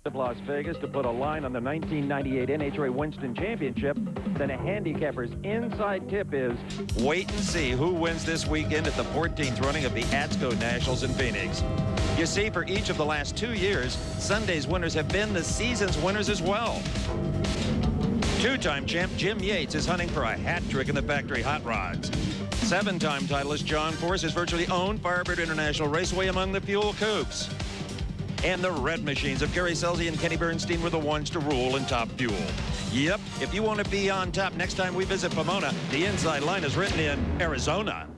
of Las Vegas to put a line on the 1998 NHRA Winston Championship, then a handicapper's inside tip is... Wait and see who wins this weekend at the 14th running of the ATSCO Nationals in Phoenix. You see, for each of the last 2 years, Sunday's winners have been the season's winners as well. Two-time champ Jim Yates is hunting for a hat trick in the factory hot rods. Seven-time titleist John Force has virtually owned Firebird International Raceway among the fuel coupes. And the red machines of Gary Selzy and Kenny Bernstein were the ones to rule in Top Fuel. Yep, if you want to be on top next time we visit Pomona, the inside line is written in Arizona.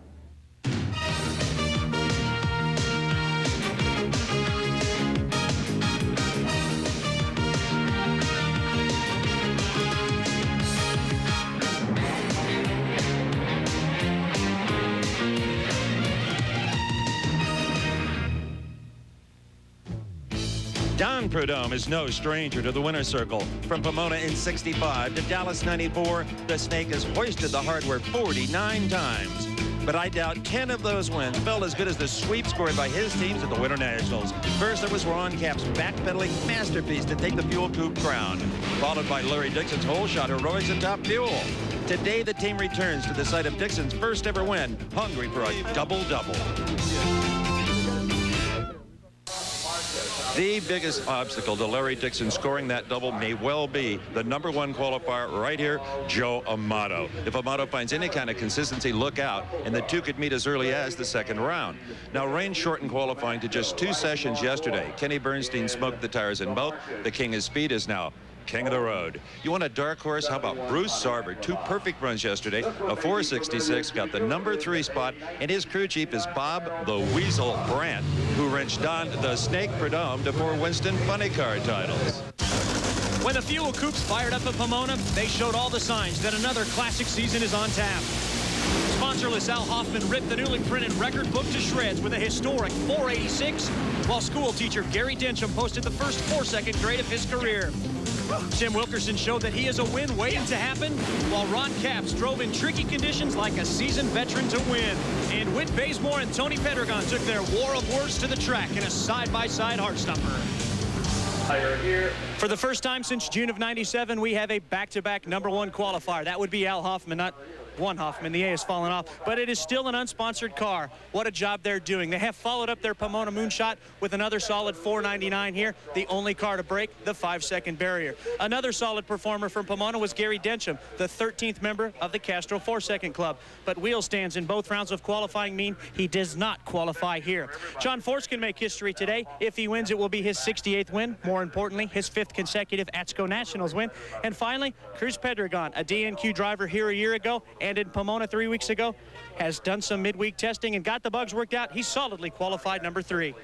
Don Prudhomme is no stranger to the winner's circle. From Pomona in '65 to Dallas '94, the Snake has hoisted the hardware 49 times. But I doubt 10 of those wins felt as good as the sweep scored by his teams at the Winter Nationals. First, there was Ron Cap's backpedaling masterpiece to take the fuel coupe crown, followed by Larry Dixon's hole shot heroics at Top Fuel. Today, the team returns to the site of Dixon's first ever win, hungry for a double-double. The biggest obstacle to Larry Dixon scoring that double may well be the #1 qualifier right here, Joe Amato. If Amato finds any kind of consistency, look out, and the two could meet as early as the second round. Now, rain shortened qualifying to just 2 sessions yesterday. Kenny Bernstein smoked the tires in both. The king of speed is now king of the road. You want a dark horse? How about Bruce Sarver? 2 perfect runs yesterday. A 466 got the #3 spot, and his crew chief is Bob the Weasel Brandt, who wrenched Don the Snake Prudhomme to 4 Winston Funny Car titles. When the fuel coupes fired up at Pomona, they showed all the signs that another classic season is on tap. Sponsorless Al Hoffman ripped the newly printed record book to shreds with a historic 486, while school teacher Gary Densham posted the first 4-second grade of his career. Tim Wilkerson showed that he is a win waiting to happen, while Ron Capps drove in tricky conditions like a seasoned veteran to win. And Whit Bazemore and Tony Pedregon took their war of words to the track in a side-by-side heart-stumper. For the first time since June of '97, we have a back-to-back #1 qualifier. That would be Al Hoffman, not one Hoffman. The A has fallen off, but it is still an unsponsored car. What a job they're doing. They have followed up their Pomona Moonshot with another solid 499 here, the only car to break the 5-second barrier. Another solid performer from Pomona was Gary Densham, the 13th member of the Castro 4-second club. But wheel stands in both rounds of qualifying mean he does not qualify here. John Force can make history today. If he wins, it will be his 68th win. More importantly, his 5th consecutive ATSCO Nationals win. And finally, Cruz Pedregon, a DNQ driver here a year ago and in Pomona 3 weeks ago, has done some midweek testing and got the bugs worked out. He's solidly qualified #3.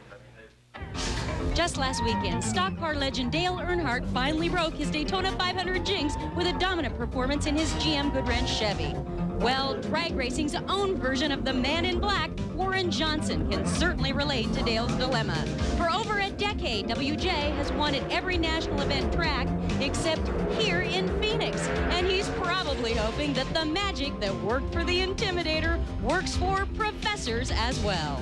Just last weekend, stock car legend Dale Earnhardt finally broke his Daytona 500 jinx with a dominant performance in his GM Goodwrench Chevy. Well, drag racing's own version of the Man in Black, Warren Johnson, can certainly relate to Dale's dilemma. For over a decade, WJ has won at every national event track except here in Phoenix. And he's probably hoping that the magic that worked for the Intimidator works for professors as well.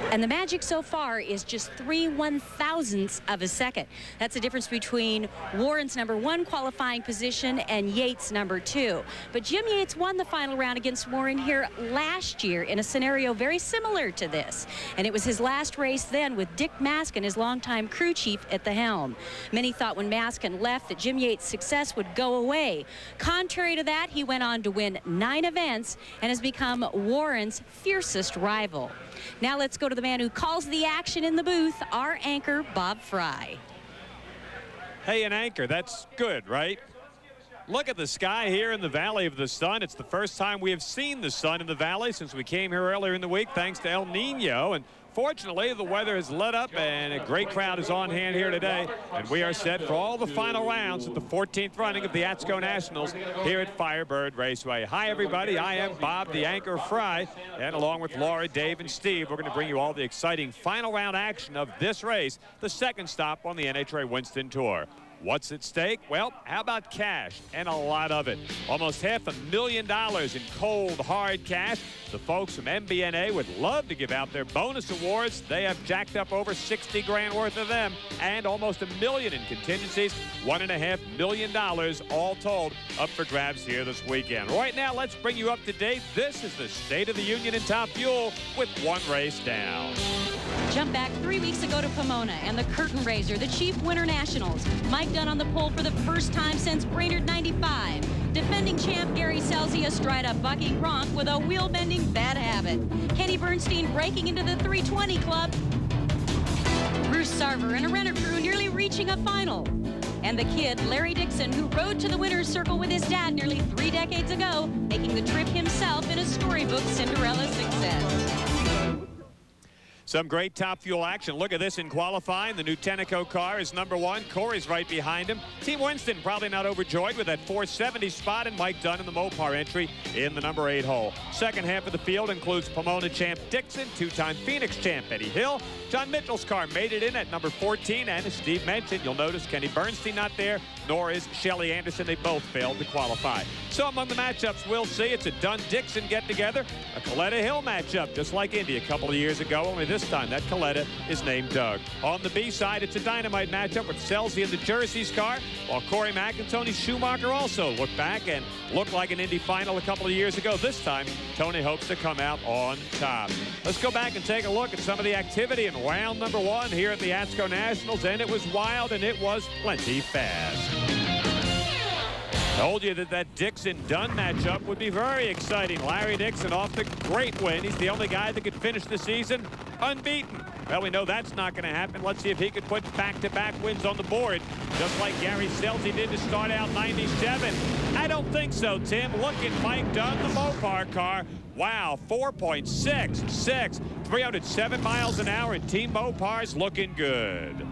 And the magic so far is just 3/1000ths of a second. That's the difference between Warren's #1 qualifying position and Yates' #2. But Jim Yates won the final round against Warren here last year in a scenario very similar to this. And it was his last race then with Dick Maskin, his longtime crew chief, at the helm. Many thought when Maskin left that Jim Yates' success would go away. Contrary to that, he went on to win 9 events and has become Warren's fiercest rival. Now let's go to the man who calls the action in the booth, our anchor, Bob Fry. Hey, an anchor, that's good, right? Look at the sky here in the Valley of the Sun. It's the first time we have seen the sun in the valley since we came here earlier in the week, thanks to El Nino. And fortunately, the weather has let up, and a great crowd is on hand here today. And we are set for all the final rounds at the 14th running of the ATSCO Nationals here at Firebird Raceway. Hi, everybody. I am Bob, the anchor Fry, and along with Laura, Dave, and Steve, we're going to bring you all the exciting final round action of this race, the second stop on the NHRA Winston Tour. What's at stake? Well, how about cash? And a lot of it. Almost $500,000 in cold, hard cash. The folks from MBNA would love to give out their bonus awards. They have jacked up over 60 grand worth of them, and almost $1 million in contingencies. $1.5 million all told up for grabs here this weekend. Right now, let's bring you up to date. This is the State of the Union in Top Fuel with one race down. Jump back 3 weeks ago to Pomona and the curtain raiser, the Chief Winter Nationals. Mike Dunn on the pole for the first time since Brainerd 95. Defending champ Gary Scelzi astride a bucking bronc with a wheel-bending bad habit. Kenny Bernstein breaking into the 320 club. Bruce Sarver and a Renner crew nearly reaching a final. And the kid, Larry Dixon, who rode to the winner's circle with his dad nearly 3 decades ago, making the trip himself in a storybook Cinderella success. Some great Top Fuel action. Look at this in qualifying. The new Tenneco car is #1. Corey's right behind him. Team Winston probably not overjoyed with that 470 spot, and Mike Dunn in the Mopar entry in the #8 hole. Second half of the field includes Pomona champ Dixon, two-time Phoenix champ Eddie Hill. John Mitchell's car made it in at #14, and as Steve mentioned, you'll notice Kenny Bernstein not there, nor is Shelly Anderson. They both failed to qualify. So among the matchups we'll see, it's a Dunn-Dixon get-together, a Coletta Hill matchup, just like Indy a couple of years ago, only this time that Coletta is named Doug. On the B side, it's a dynamite matchup with Scelzi in the Jersey's car, while Corey Mack and Tony Schumacher also look back and look like an Indy final a couple of years ago. This time, Tony hopes to come out on top. Let's go back and take a look at some of the activity in round #1 here at the ATSCO Nationals, and it was wild and it was plenty fast. Told you that Dixon-Dunn matchup would be very exciting. Larry Dixon off the great win. He's the only guy that could finish the season unbeaten. Well, we know that's not going to happen. Let's see if he could put back-to-back wins on the board, just like Gary Scelzi did to start out 97. I don't think so, Tim. Look at Mike Dunn, the Mopar car. Wow, 4.66, 307 miles an hour, and Team Mopar's looking good.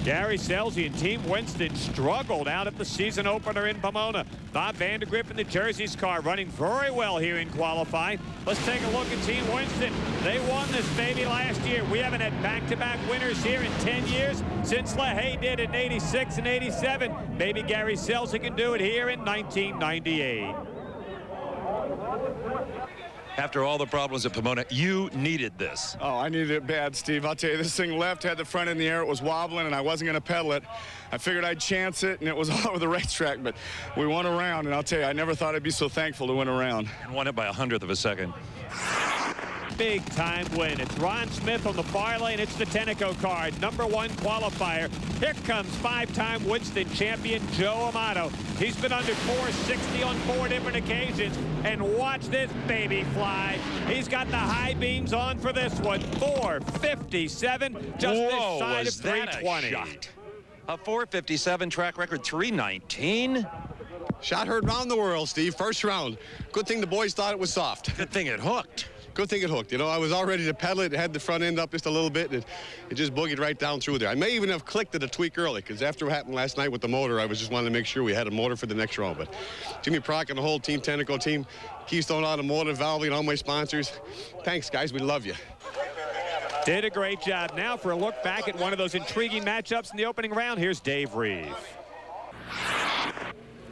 Gary Scelzi and Team Winston struggled out at the season opener in Pomona. Bob Vandergriff in the Jersey's car running very well here in qualifying. Let's take a look at Team Winston. They won this baby last year. We haven't had back-to-back winners here in 10 years since LaHaye did it in 86 and 87. Maybe Gary Scelzi can do it here in 1998. After all the problems at Pomona, you needed this. Oh, I needed it bad, Steve. I'll tell you, this thing left, had the front in the air, it was wobbling, and I wasn't going to pedal it. I figured I'd chance it, and it was all over the racetrack, but we won a round, and I'll tell you, I never thought I'd be so thankful to win a round. And won it by 100th of a second. Big time win. It's Ron Smith on the far lane. It's the Tenneco car, #1 qualifier. Here comes 5-time Winston champion Joe Amato. He's been under 460 on 4 different occasions, and watch this baby fly. He's got the high beams on for this one. 457, just this side of 320. A 457 track record, 319. Shot heard around the world, Steve. First round. Good thing the boys thought it was soft. Good thing it hooked. Good thing it hooked. You know, I was all ready to pedal it. It had the front end up just a little bit. It just boogied right down through there. I may even have clicked it a tweak early, because after what happened last night with the motor, I was just wanting to make sure we had a motor for the next round. But Jimmy Prock and the whole Team Tenneco team, Keystone Automotive, Valve, and all my sponsors, thanks, guys. We love you. Did a great job. Now for a look back at one of those intriguing matchups in the opening round, here's Dave Reeve.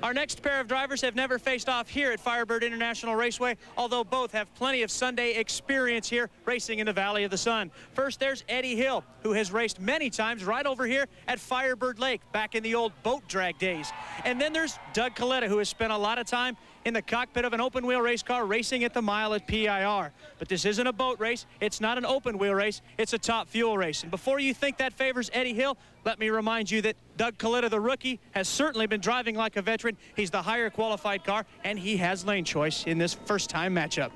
Our next pair of drivers have never faced off here at Firebird International Raceway, although both have plenty of Sunday experience here racing in the Valley of the Sun. First, there's Eddie Hill, who has raced many times right over here at Firebird Lake back in the old boat drag days. And then there's Doug Coletta, who has spent a lot of time in the cockpit of an open-wheel race car racing at the mile at PIR. But this isn't a boat race. It's not an open-wheel race. It's a top fuel race. And before you think that favors Eddie Hill, let me remind you that Doug Coletta, the rookie, has certainly been driving like a veteran. He's the higher qualified car, and he has lane choice in this first-time matchup.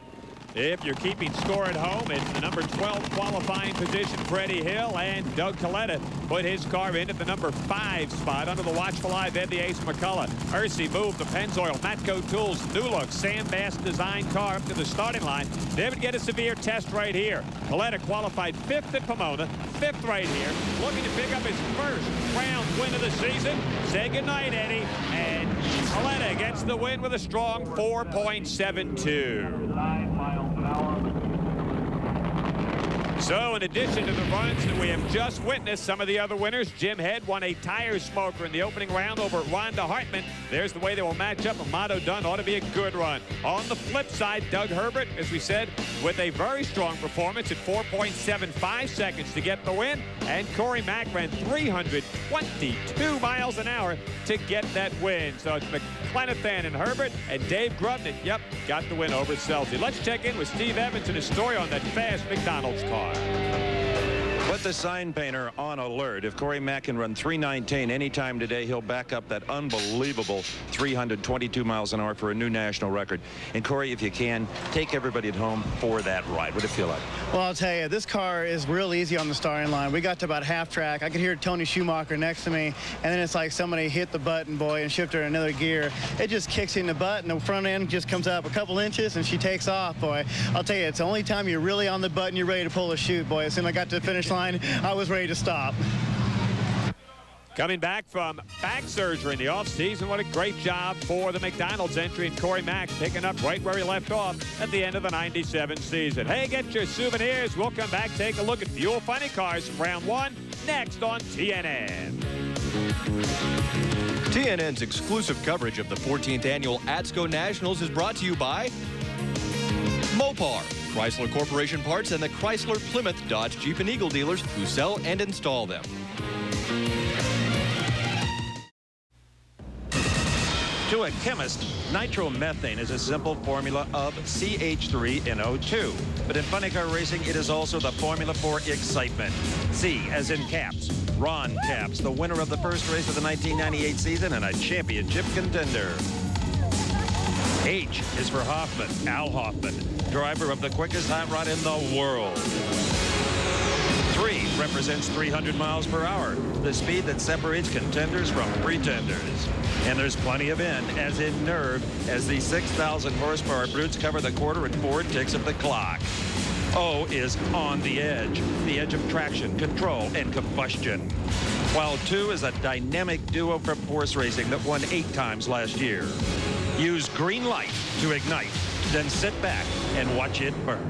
If you're keeping score at home, it's the #12 qualifying position for Eddie Hill, and Doug Coletta put his car in at the #5 spot under the watchful eye of Ed the Ace McCullough. Ursi moved the Pennzoil, Matco Tools, new look, Sam Bass design car up to the starting line. They would get a severe test right here. Coletta qualified 5th at Pomona, 5th right here, looking to pick up his first round win of the season. Say goodnight, Eddie, and Coletta gets the win with a strong 4.72. So in addition to the runs that we have just witnessed, some of the other winners, Jim Head won a tire smoker in the opening round over Rhonda Hartman. There's the way they will match up. Amato Dunn ought to be a good run. On the flip side, Doug Herbert, as we said, with a very strong performance at 4.75 seconds to get the win. And Corey Mack ran 322 miles an hour to get that win. So it's McClenathan and Herbert, and Dave Grubnick, yep, got the win over Selzy. Let's check in with Steve Evans and his story on that fast McDonald's car. Put the sign painter on alert. If Corey Mack can run 319 anytime today, he'll back up that unbelievable 322 miles an hour for a new national record. And Corey, if you can, take everybody at home for that ride. What did it feel like? Well, I'll tell you, this car is real easy on the starting line. We got to about half track. I could hear Tony Schumacher next to me, and then it's like somebody hit the button, boy, and shifted her another gear. It just kicks in the butt, and the front end just comes up a couple inches, and she takes off, boy. I'll tell you, it's the only time you're really on the button, you're ready to pull a chute, boy. As soon as I got to the finish line, I was ready to stop. Coming back from back surgery in the offseason, what a great job for the McDonald's entry, and Corey Mack picking up right where he left off at the end of the '97 season. Hey, get your souvenirs. We'll come back, take a look at Fuel Funny Cars from round one next on TNN. TNN's exclusive coverage of the 14th Annual ATSCO Nationals is brought to you by Mopar, Chrysler Corporation Parts, and the Chrysler, Plymouth, Dodge, Jeep, and Eagle dealers who sell and install them. To a chemist, nitromethane is a simple formula of CH3NO2. But in funny car racing, it is also the formula for excitement. C as in Caps. Ron Capps, the winner of the first race of the 1998 season and a championship contender. H is for Hoffman, Al Hoffman, driver of the quickest hot rod in the world. 3 represents 300 miles per hour, the speed that separates contenders from pretenders. And there's plenty of N, as in nerve, as the 6,000 horsepower brutes cover the quarter and 4 ticks of the clock. O is on the edge of traction, control, and combustion. While 2 is a dynamic duo from horse racing that won 8 times last year. Use green light to ignite, then sit back and watch it burn.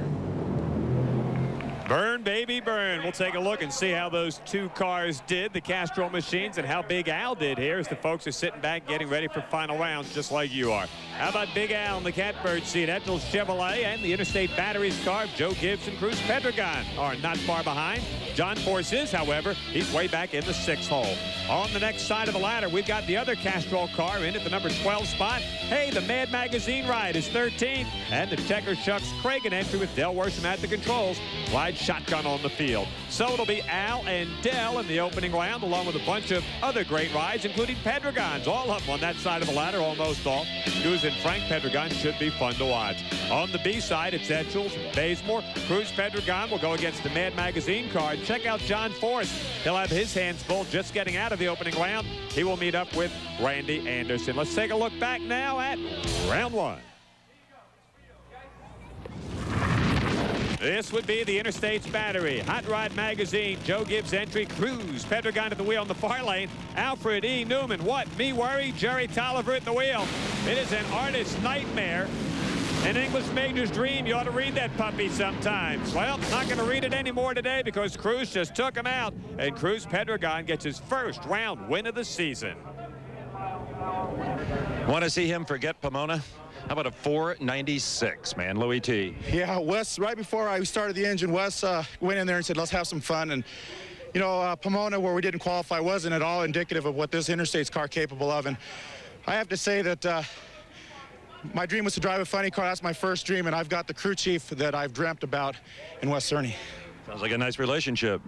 Burn, baby, burn. We'll take a look and see how those two cars did, the Castrol machines, and how Big Al did here as the folks are sitting back getting ready for final rounds just like you are. How about Big Al in the catbird seat? Etchel's Chevrolet and the Interstate Batteries car of Joe Gibbs and Cruz Pedregon are not far behind. John Force is, however, he's way back in the 6th hole. On the next side of the ladder, we've got the other Castrol car in at the number 12 spot. Hey, the Mad Magazine ride is 13th, and the Checker Shucks Cragen entry with Del Worsham at the controls. Wide shotgun on the field. So it'll be Al and Del in the opening round, along with a bunch of other great rides, including Pedregons. All of them on that side of the ladder, almost all. Cruz and Frank Pedregon should be fun to watch. On the B side, it's Etchells and Bazemore. Cruz Pedregon will go against the Mad Magazine car. Check out John Forrest. He'll have his hands full just getting out of the opening round. He will meet up with Randy Anderson. Let's take a look back now at round one. This would be the Interstate's Battery. Hot Rod Magazine, Joe Gibbs entry, Cruz Pedregon at the wheel in the far lane. Alfred E. Newman, what? Me worry? Jerry Tolliver at the wheel. It is an artist's nightmare. An English major's dream. You ought to read that puppy sometimes. Well, not going to read it anymore today because Cruz just took him out. And Cruz Pedregon gets his first round win of the season. Want to see him forget Pomona? How about a 496, man, Louis T? Yeah, Wes, right before I started the engine, Wes went in there and said, let's have some fun. And, you know, Pomona, where we didn't qualify, wasn't at all indicative of what this Interstate's car capable of. And I have to say that my dream was to drive a funny car. That's my first dream, and I've got the crew chief that I've dreamt about in West Cerny. Sounds like a nice relationship.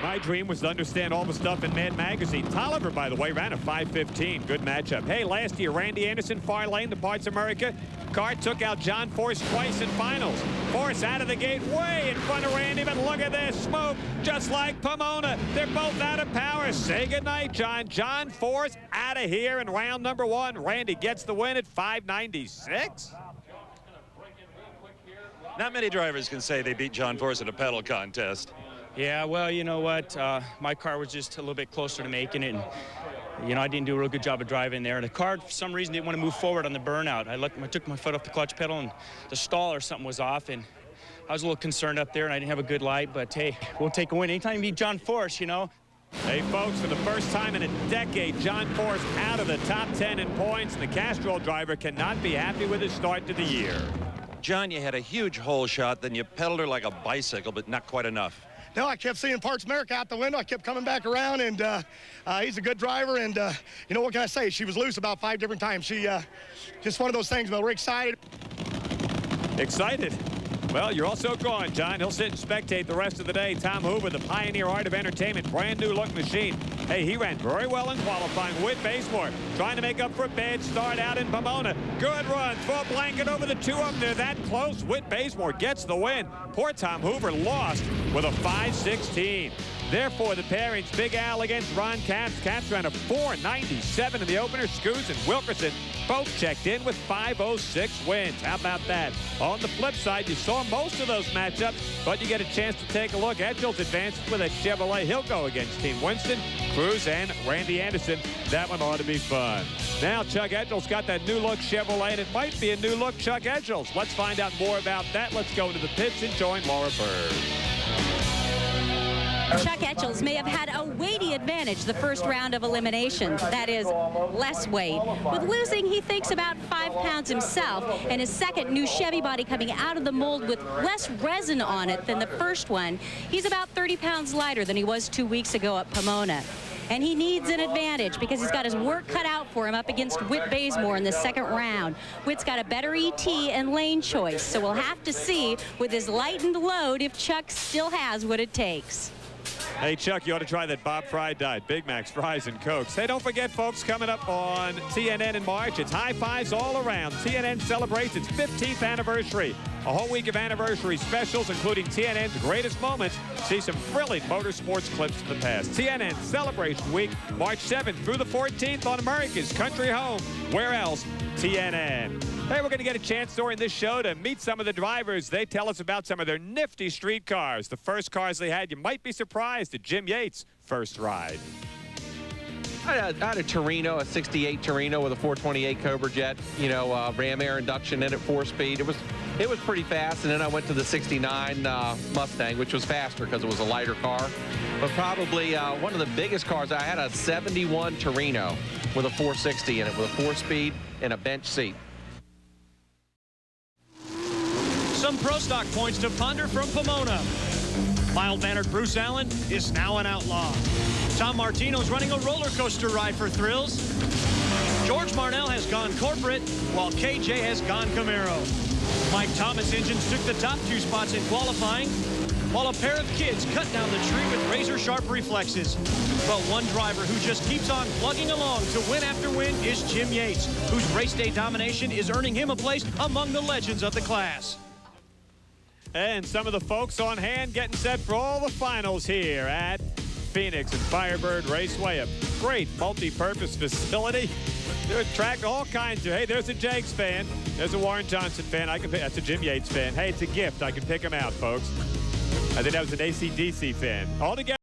My dream was to understand all the stuff in Mad Magazine. Tolliver, by the way, ran a 5:15. Good matchup. Hey, last year, Randy Anderson, far lane, the Parts America car took out John Force twice in finals. Force out of the gate, way in front of Randy, but look at this smoke, just like Pomona. They're both out of power. Say goodnight, John. John Force out of here in round number one. Randy gets the win at 596. Not many drivers can say they beat John Force at a pedal contest. Yeah, well, you know what? My car was just a little bit closer to making it. And, you know, I didn't do a real good job of driving there. The car, for some reason, didn't want to move forward on the burnout. I took my foot off the clutch pedal, and the stall or something was off. And I was a little concerned up there, and I didn't have a good light, but hey, we'll take a win. Anytime you beat John Force, you know. Hey, folks, for the first time in a decade, John Force out of the top 10 in points. The Castrol driver cannot be happy with his start to the year. John, you had a huge hole shot, then you pedaled her like a bicycle, but not quite enough. No, I kept seeing Parks Merrick out the window. I kept coming back around, and he's a good driver. And, you know, what can I say? She was loose about 5 different times. She just one of those things, but we're excited. Excited? Well, you're also going, John. He'll sit and spectate the rest of the day. Tom Hoover, the Pioneer Art of Entertainment, brand new look machine. Hey, he ran very well in qualifying. Whit Bazemore trying to make up for a bad start out in Pomona. Good run. Throw a blanket over the two of them. They're that close. Whit Bazemore gets the win. Poor Tom Hoover lost with a 5:16. Therefore, the pairings, Big Al against Ron Capps. Capps ran a 4.97 in the opener. Scoots and Wilkerson both checked in with 5:06 wins. How about that? On the flip side, you saw most of those matchups, but you get a chance to take a look. Edgels advances with a Chevrolet. He'll go against Team Winston, Cruz, and Randy Anderson. That one ought to be fun. Now, Chuck Edgels got that new look Chevrolet, and it might be a new look Chuck Edgels. Let's find out more about that. Let's go into the pits and join Laura Bird. Chuck Edgels may have had a weighty advantage the first round of eliminations. That is, less weight. With losing, he thinks about 5 pounds himself, and his second new Chevy body coming out of the mold with less resin on it than the first one. He's about 30 pounds lighter than he was 2 weeks ago at Pomona. And he needs an advantage because he's got his work cut out for him up against Whit Bazemore in the second round. Whit's got a better ET and lane choice, so we'll have to see with his lightened load if Chuck still has what it takes. Hey, Chuck, you ought to try that Bob Fry diet. Big Macs, fries, and Cokes. Hey, don't forget, folks, coming up on TNN in March, it's high fives all around. TNN celebrates its 15th anniversary. A whole week of anniversary specials, including TNN's greatest moments. See some thrilling motorsports clips from the past. TNN Celebration Week, March 7th through the 14th on America's Country Home. Where else? TNN. Hey, we're going to get a chance during this show to meet some of the drivers. They tell us about some of their nifty street cars. The first cars they had, you might be surprised at Jim Yates' first ride. I had a Torino, a 68 Torino with a 428 Cobra Jet, you know, ram air induction in at 4-speed. It was pretty fast, and then I went to the 69 Mustang, which was faster because it was a lighter car. But probably one of the biggest cars, I had a 71 Torino with a 460 in it, with a 4-speed and a bench seat. Some pro stock points to ponder from Pomona. Mild-mannered Bruce Allen is now an outlaw. Tom Martino's running a roller coaster ride for thrills. George Marnell has gone corporate, while KJ has gone Camaro. Mike Thomas engines took the top 2 spots in qualifying, while a pair of kids cut down the tree with razor-sharp reflexes. But one driver who just keeps on plugging along to win after win is Jim Yates, whose race day domination is earning him a place among the legends of the class. And some of the folks on hand getting set for all the finals here at Phoenix and Firebird Raceway, a great multi-purpose facility. They attract all kinds of, hey, there's a Jags fan, there's a Warren Johnson fan, that's a Jim Yates fan. Hey, it's a gift, I can pick them out, folks. I think that was an AC/DC fan. All together.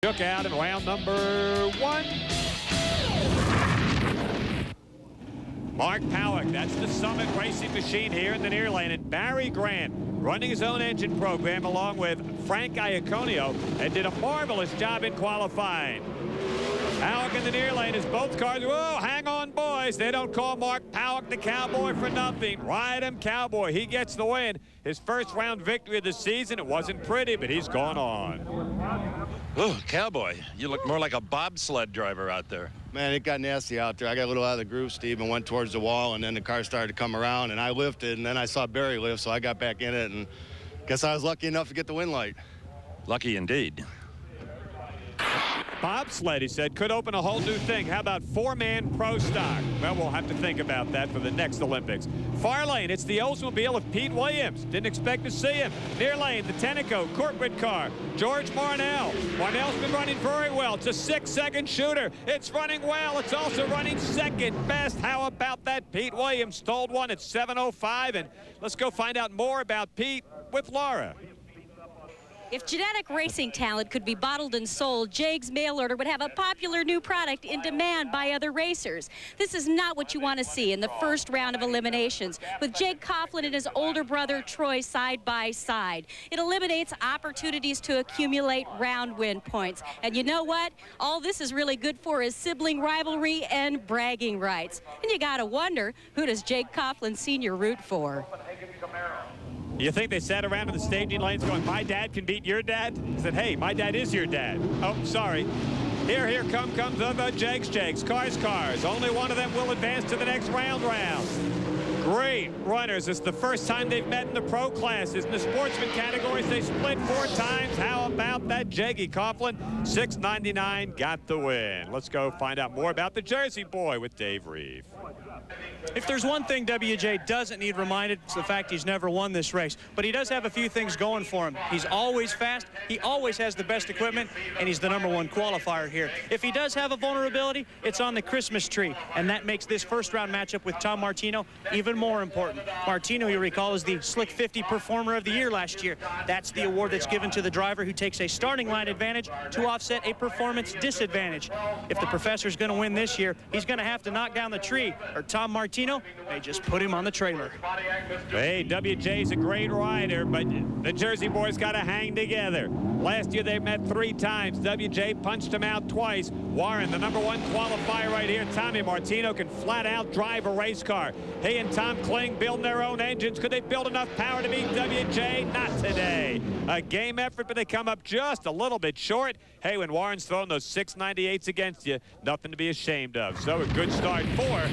Took out in round number 1. Mark Powick, that's the Summit Racing machine here in the near lane. And Barry Grant running his own engine program along with Frank Iaconio, and did a marvelous job in qualifying. Powick in the near lane as both cars, whoa, hang on, boys. They don't call Mark Powick the Cowboy for nothing. Ride him, Cowboy. He gets the win. His first round victory of the season. It wasn't pretty, but he's gone on. Oh, Cowboy, you look more like a bobsled driver out there. Man, it got nasty out there. I got a little out of the groove, Steve, and went towards the wall, and then the car started to come around, and I lifted, and then I saw Barry lift, so I got back in it, and guess I was lucky enough to get the win light. Lucky indeed. Bobsled, he said, could open a whole new thing. How about four-man pro stock? Well, we'll have to think about that for the next Olympics. Far lane, it's the Oldsmobile of Pete Williams. Didn't expect to see him. Near lane, the Tenneco Corkwood car. George Marnell. Marnell's been running very well. It's a 6-second shooter. It's running well. It's also running second best. How about that? Pete Williams stole one at 7:05. And let's go find out more about Pete with Laura. If genetic racing talent could be bottled and sold, Jake's mail order would have a popular new product in demand by other racers. This is not what you want to see in the first round of eliminations, with Jake Coughlin and his older brother Troy side by side. It eliminates opportunities to accumulate round win points. And you know what? All this is really good for is sibling rivalry and bragging rights. And you got to wonder, who does Jake Coughlin Sr. root for? You think they sat around in the staging lanes going, my dad can beat your dad? He said, hey, my dad is your dad. Oh, sorry. Here comes the Jakes. Cars. Only one of them will advance to the next round. Great runners. It's the first time they've met in the pro classes. In the sportsman categories, they split 4 times. How about that? Jakey Coughlin, 6.99, got the win. Let's go find out more about the Jersey boy with Dave Reeve. If there's one thing WJ doesn't need reminded, it's the fact he's never won this race. But he does have a few things going for him. He's always fast, he always has the best equipment, and he's the #1 qualifier here. If he does have a vulnerability, it's on the Christmas tree, and that makes this first-round matchup with Tom Martino even more important. Martino, you recall, is the Slick 50 Performer of the Year last year. That's the award that's given to the driver who takes a starting line advantage to offset a performance disadvantage. If the professor's going to win this year, he's going to have to knock down the tree, or Tom Martino may just put him on the trailer. Hey, WJ's a great rider, but the Jersey boys got to hang together. Last year they met 3 times. WJ punched him out twice. Warren, the #1 qualifier right here. Tommy Martino can flat out drive a race car. He and Tom Kling building their own engines. Could they build enough power to beat WJ? Not today. A game effort, but they come up just a little bit short. Hey, when Warren's throwing those 698s against you, nothing to be ashamed of. So a good start for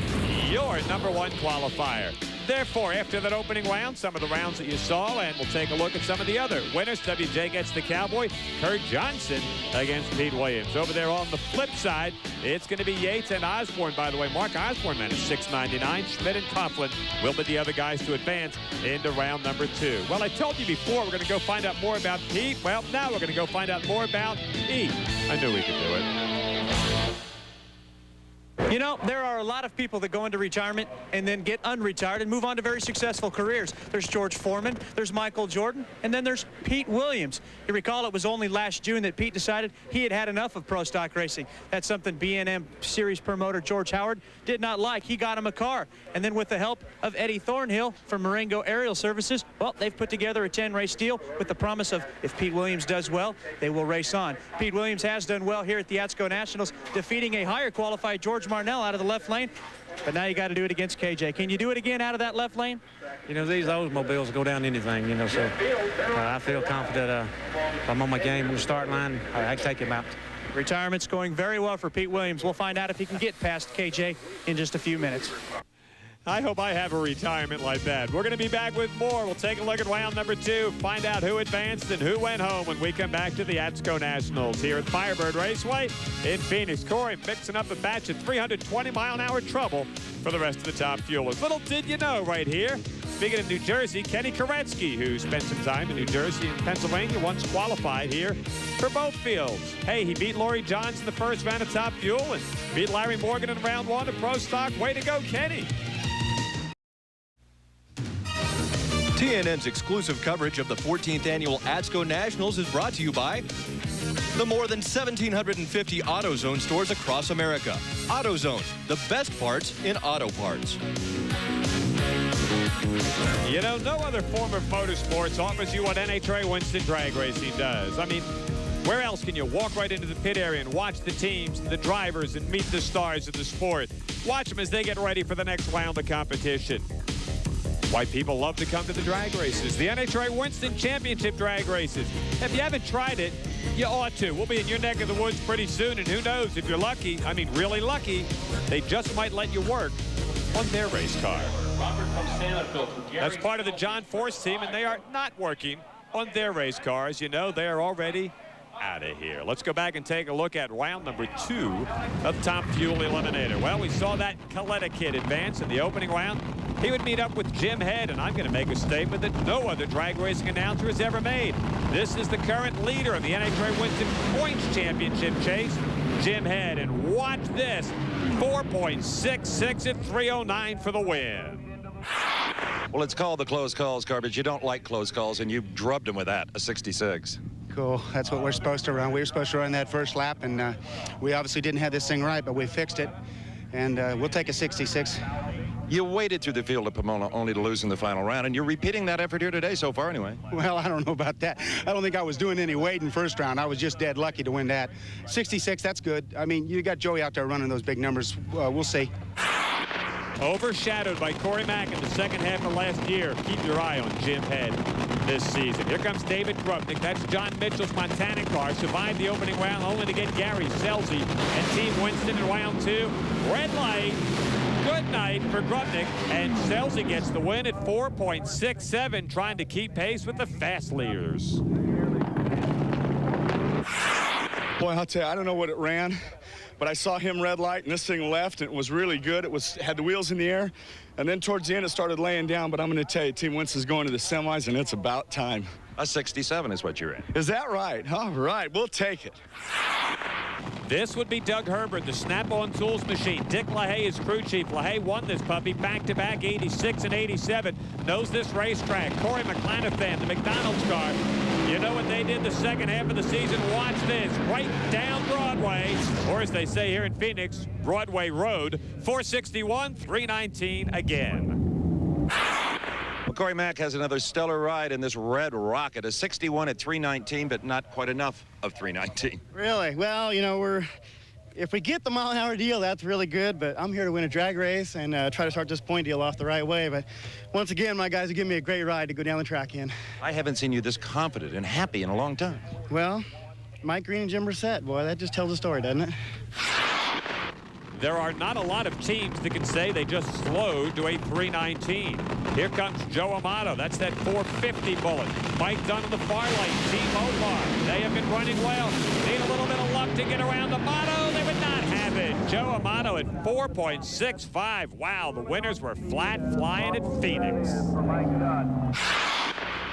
your #1 qualifier. Therefore, after that opening round, some of the rounds that you saw, and we'll take a look at some of the other winners. WJ gets the Cowboy. Kurt Johnson against Pete Williams. Over there on the flip side, it's going to be Yates and Osborne. By the way, Mark Osborne managed 699. Schmidt and Coughlin will be the other guys to advance into round #2. Well, I told you before we're going to go find out more about Pete. Well, now we're going to go find out more about Pete. I knew we could do it. You know, there are a lot of people that go into retirement and then get unretired and move on to very successful careers. There's George Foreman, there's Michael Jordan, and then there's Pete Williams. You recall it was only last June that Pete decided he had had enough of pro stock racing. That's something B&M Series promoter George Howard did not like. He got him a car. And then with the help of Eddie Thornhill from Marengo Aerial Services, well, they've put together a 10-race deal with the promise of if Pete Williams does well, they will race on. Pete Williams has done well here at the ATSCO Nationals, defeating a higher qualified George Marnell out of the left lane. But now you got to do it against KJ. Can you do it again out of that left lane? You know, these Oldsmobiles go down anything, you know, so I feel confident if I'm on my game in the start line, I can take him out. Retirement's going very well for Pete Williams. We'll find out if he can get past KJ in just a few minutes. I hope I have a retirement like that. We're going to be back with more. We'll take a look at round #2, find out who advanced and who went home when we come back to the ATSCO Nationals here at Firebird Raceway in Phoenix. Corey mixing up a batch of 320-mile-an-hour trouble for the rest of the top fuelers. Little did you know right here. Speaking of New Jersey, Kenny Koretsky, who spent some time in New Jersey and Pennsylvania, once qualified here for both fields. Hey, he beat Laurie Johns in the first round of Top Fuel and beat Larry Morgan in round 1 of Pro Stock. Way to go, Kenny. TNN's exclusive coverage of the 14th Annual ATSCO Nationals is brought to you by the more than 1,750 AutoZone stores across America. AutoZone, the best parts in auto parts. You know, no other form of motorsports offers you what NHRA Winston drag racing does. I mean, where else can you walk right into the pit area and watch the teams and the drivers and meet the stars of the sport? Watch them as they get ready for the next round of competition. Why people love to come to the drag races, the NHRA Winston Championship drag races. If you haven't tried it, You ought to. We'll be in your neck of the woods pretty soon, and who knows, if you're lucky, I mean really lucky, they just might let you work on their race car. That's part of the John Force team, and they are not working on their race cars. You know, they are already out of here. Let's go back and take a look at round number 2 of Top Fuel Eliminator. Well, we saw that Coletta kid advance in the opening round. He would meet up with Jim Head, and I'm going to make a statement that no other drag racing announcer has ever made. This is the current leader of the NHRA Winston Points Championship chase, Jim Head. And watch this, 4.66 at 309 for the win. Well, it's called the close calls, Garbage. You don't like close calls, and you drubbed him with that, a 66. Cool. That's what we're supposed to run. We were supposed to run that first lap, and we obviously didn't have this thing right, but we fixed it, and we'll take a 66. You waded through the field at Pomona only to lose in the final round, and you're repeating that effort here today so far anyway. Well, I don't know about that. I don't think I was doing any wading first round. I was just dead lucky to win that. 66, that's good. I mean, you got Joey out there running those big numbers. We'll see. Overshadowed by Corey Mack in the second half of last year. Keep your eye on Jim Head this season. Here comes David Grubnick. That's John Mitchell's Montana car. Survived the opening round only to get Gary Selzy and Team Winston in round 2. Red light. Good night for Grubnick, and Selzy gets the win at 4.67, trying to keep pace with the fast leaders. Boy, I'll tell you, I don't know what it ran, but I saw him red light, and this thing left, and it was really good. It had the wheels in the air, and then towards the end it started laying down, but I'm going to tell you, Team Winston's going to the semis, and it's about time. A 67 is what you're in. Is that right? All right, we'll take it. This would be Doug Herbert, the Snap-on Tools machine. Dick LaHaye is crew chief. LaHaye won this puppy back-to-back 86 and 87. Knows this racetrack. Corey McClanathan, the McDonald's car. You know what they did the second half of the season? Watch this. Right down Broadway, or as they say here in Phoenix, Broadway Road. 461, 319 again. Well, Corey Mack has another stellar ride in this red rocket, a 61 at 319, but not quite enough of 319. Really? Well, you know, if we get the mile-an-hour deal, that's really good, but I'm here to win a drag race and try to start this point deal off the right way. But once again, my guys have given me a great ride to go down the track in. I haven't seen you this confident and happy in a long time. Well, Mike Green and Jim Brissett, boy, that just tells the story, doesn't it? There are not a lot of teams that can say they just slowed to a 319. Here comes Joe Amato. That's that 450 bullet. Mike Dunn on the far lane. Team Mopar. They have been running well. Need a little bit of luck to get around Amato. They would not have it. Joe Amato at 4.65. Wow, the winners were flat flying at Phoenix.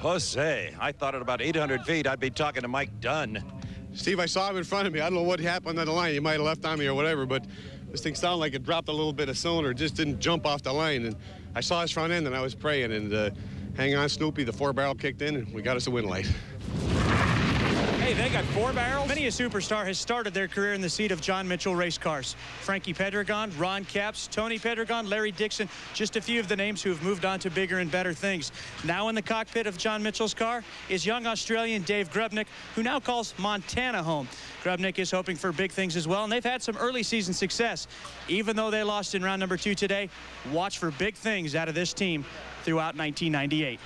Jose, I thought at about 800 feet I'd be talking to Mike Dunn. Steve, I saw him in front of me. I don't know what happened on the line. He might have left on me or whatever, but this thing sounded like it dropped a little bit of cylinder. It just didn't jump off the line. And I saw his front end, and I was praying. And hang on, Snoopy, the 4-barrel kicked in, and we got us a win light. Hey, they got 4 barrels. Many a superstar has started their career in the seat of John Mitchell race cars. Frankie Pedregon, Ron Capps, Tony Pedregon, Larry Dixon, just a few of the names who have moved on to bigger and better things. Now in the cockpit of John Mitchell's car is young Australian Dave Grubnick, who now calls Montana home. Grubnick is hoping for big things as well, and they've had some early season success. Even though they lost in round number 2 today, watch for big things out of this team throughout 1998.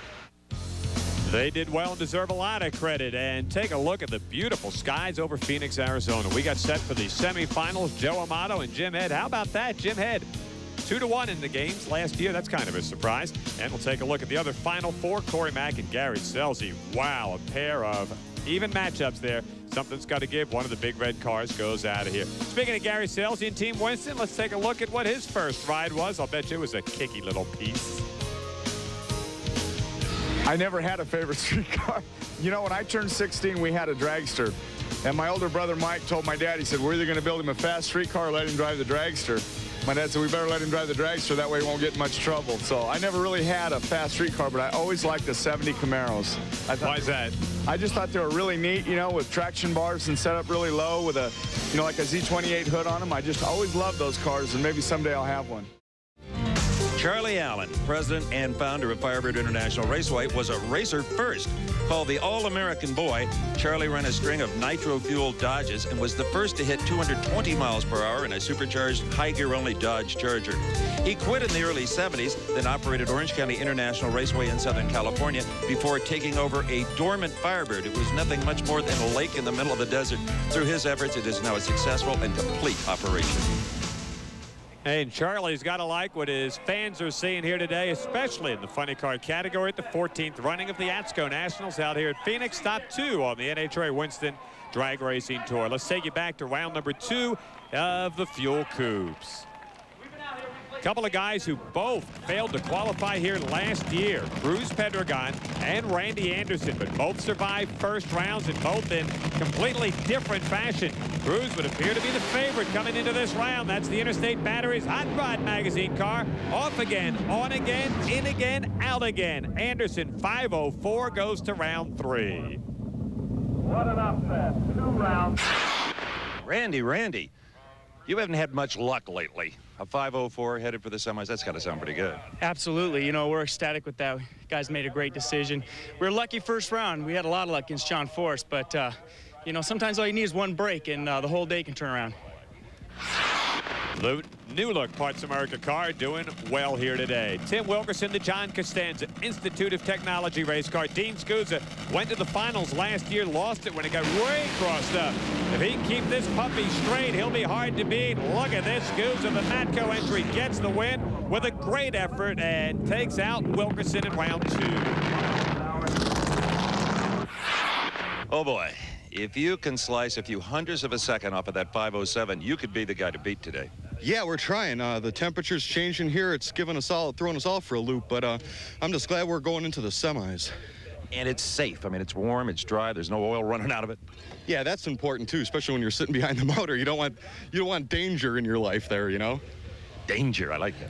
They did well and deserve a lot of credit. And take a look at the beautiful skies over Phoenix, Arizona. We got set for the semifinals. Joe Amato and Jim Head. How about that? Jim Head 2-1 in the games last year. That's kind of a surprise. And we'll take a look at the other Final Four. Corey Mack and Gary Selzy. Wow, a pair of even matchups there. Something's got to give. One of the big red cars goes out of here. Speaking of Gary Selzy and Team Winston, let's take a look at what his first ride was. I'll bet you it was a kicky little piece. I never had a favorite street car. You know, when I turned 16, we had a dragster. And my older brother, Mike, told my dad, he said, we're either going to build him a fast street car or let him drive the dragster. My dad said, we better let him drive the dragster, that way he won't get in much trouble. So I never really had a fast street car, but I always liked the 70 Camaros. Why is that? I just thought they were really neat, you know, with traction bars and set up really low with a, you know, like a Z28 hood on them. I just always loved those cars, and maybe someday I'll have one. Charlie Allen, president and founder of Firebird International Raceway, was a racer first. Called the All-American Boy, Charlie ran a string of nitro-fueled Dodges and was the first to hit 220 miles per hour in a supercharged, high-gear-only Dodge Charger. He quit in the early 70s, then operated Orange County International Raceway in Southern California before taking over a dormant Firebird. It was nothing much more than a lake in the middle of the desert. Through his efforts, it is now a successful and complete operation. And Charlie's got to like what his fans are seeing here today, especially in the funny car category at the 14th running of the ATSCO Nationals out here at Phoenix. Top 2 on the NHRA Winston Drag Racing Tour. Let's take you back to round number 2 of the Fuel Coupes. A couple of guys who both failed to qualify here last year, Cruz Pedregon and Randy Anderson, but both survived first rounds and both in completely different fashion. Cruz would appear to be the favorite coming into this round. That's the Interstate Batteries Hot Rod Magazine car. Off again, on again, in again, out again. Anderson 504 goes to round 3. What an upset. 2 rounds. Randy, you haven't had much luck lately. A 504 headed for the semis, that's got to sound pretty good. Absolutely. You know, we're ecstatic with that. Guys made a great decision. We were lucky first round. We had a lot of luck against John Forrest, but, you know, sometimes all you need is one break, and the whole day can turn around. The new look Parts America car doing well here today. Tim Wilkerson, the John Costanza Institute of Technology race car. Dean Scusa went to the finals last year, lost it when it got way crossed up. If he can keep this puppy straight, he'll be hard to beat. Look at this. Scusa, the Matco entry, gets the win with a great effort and takes out Wilkerson in round 2. Oh boy, if you can slice a few hundredths of a second off of that 507, you could be the guy to beat today. Yeah, we're trying. The temperature's changing here. It's throwing us all for a loop, but I'm just glad we're going into the semis. And it's safe. I mean, it's warm, it's dry, there's no oil running out of it. Yeah, that's important too, especially when you're sitting behind the motor. You don't want danger in your life there, you know? Danger, I like that.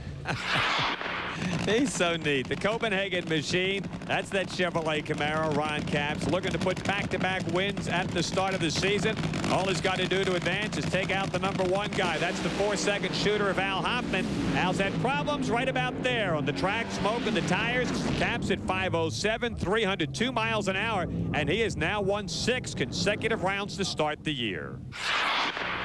He's so neat. The Copenhagen machine, that's that Chevrolet Camaro. Ron Capps looking to put back-to-back wins at the start of the season. All he's got to do to advance is take out the #1 guy. That's the 4-second shooter of Al Hoffman. Al's had problems right about there on the track, smoke in the tires. Capps at 507, 302 miles an hour, and he has now won 6 consecutive rounds to start the year.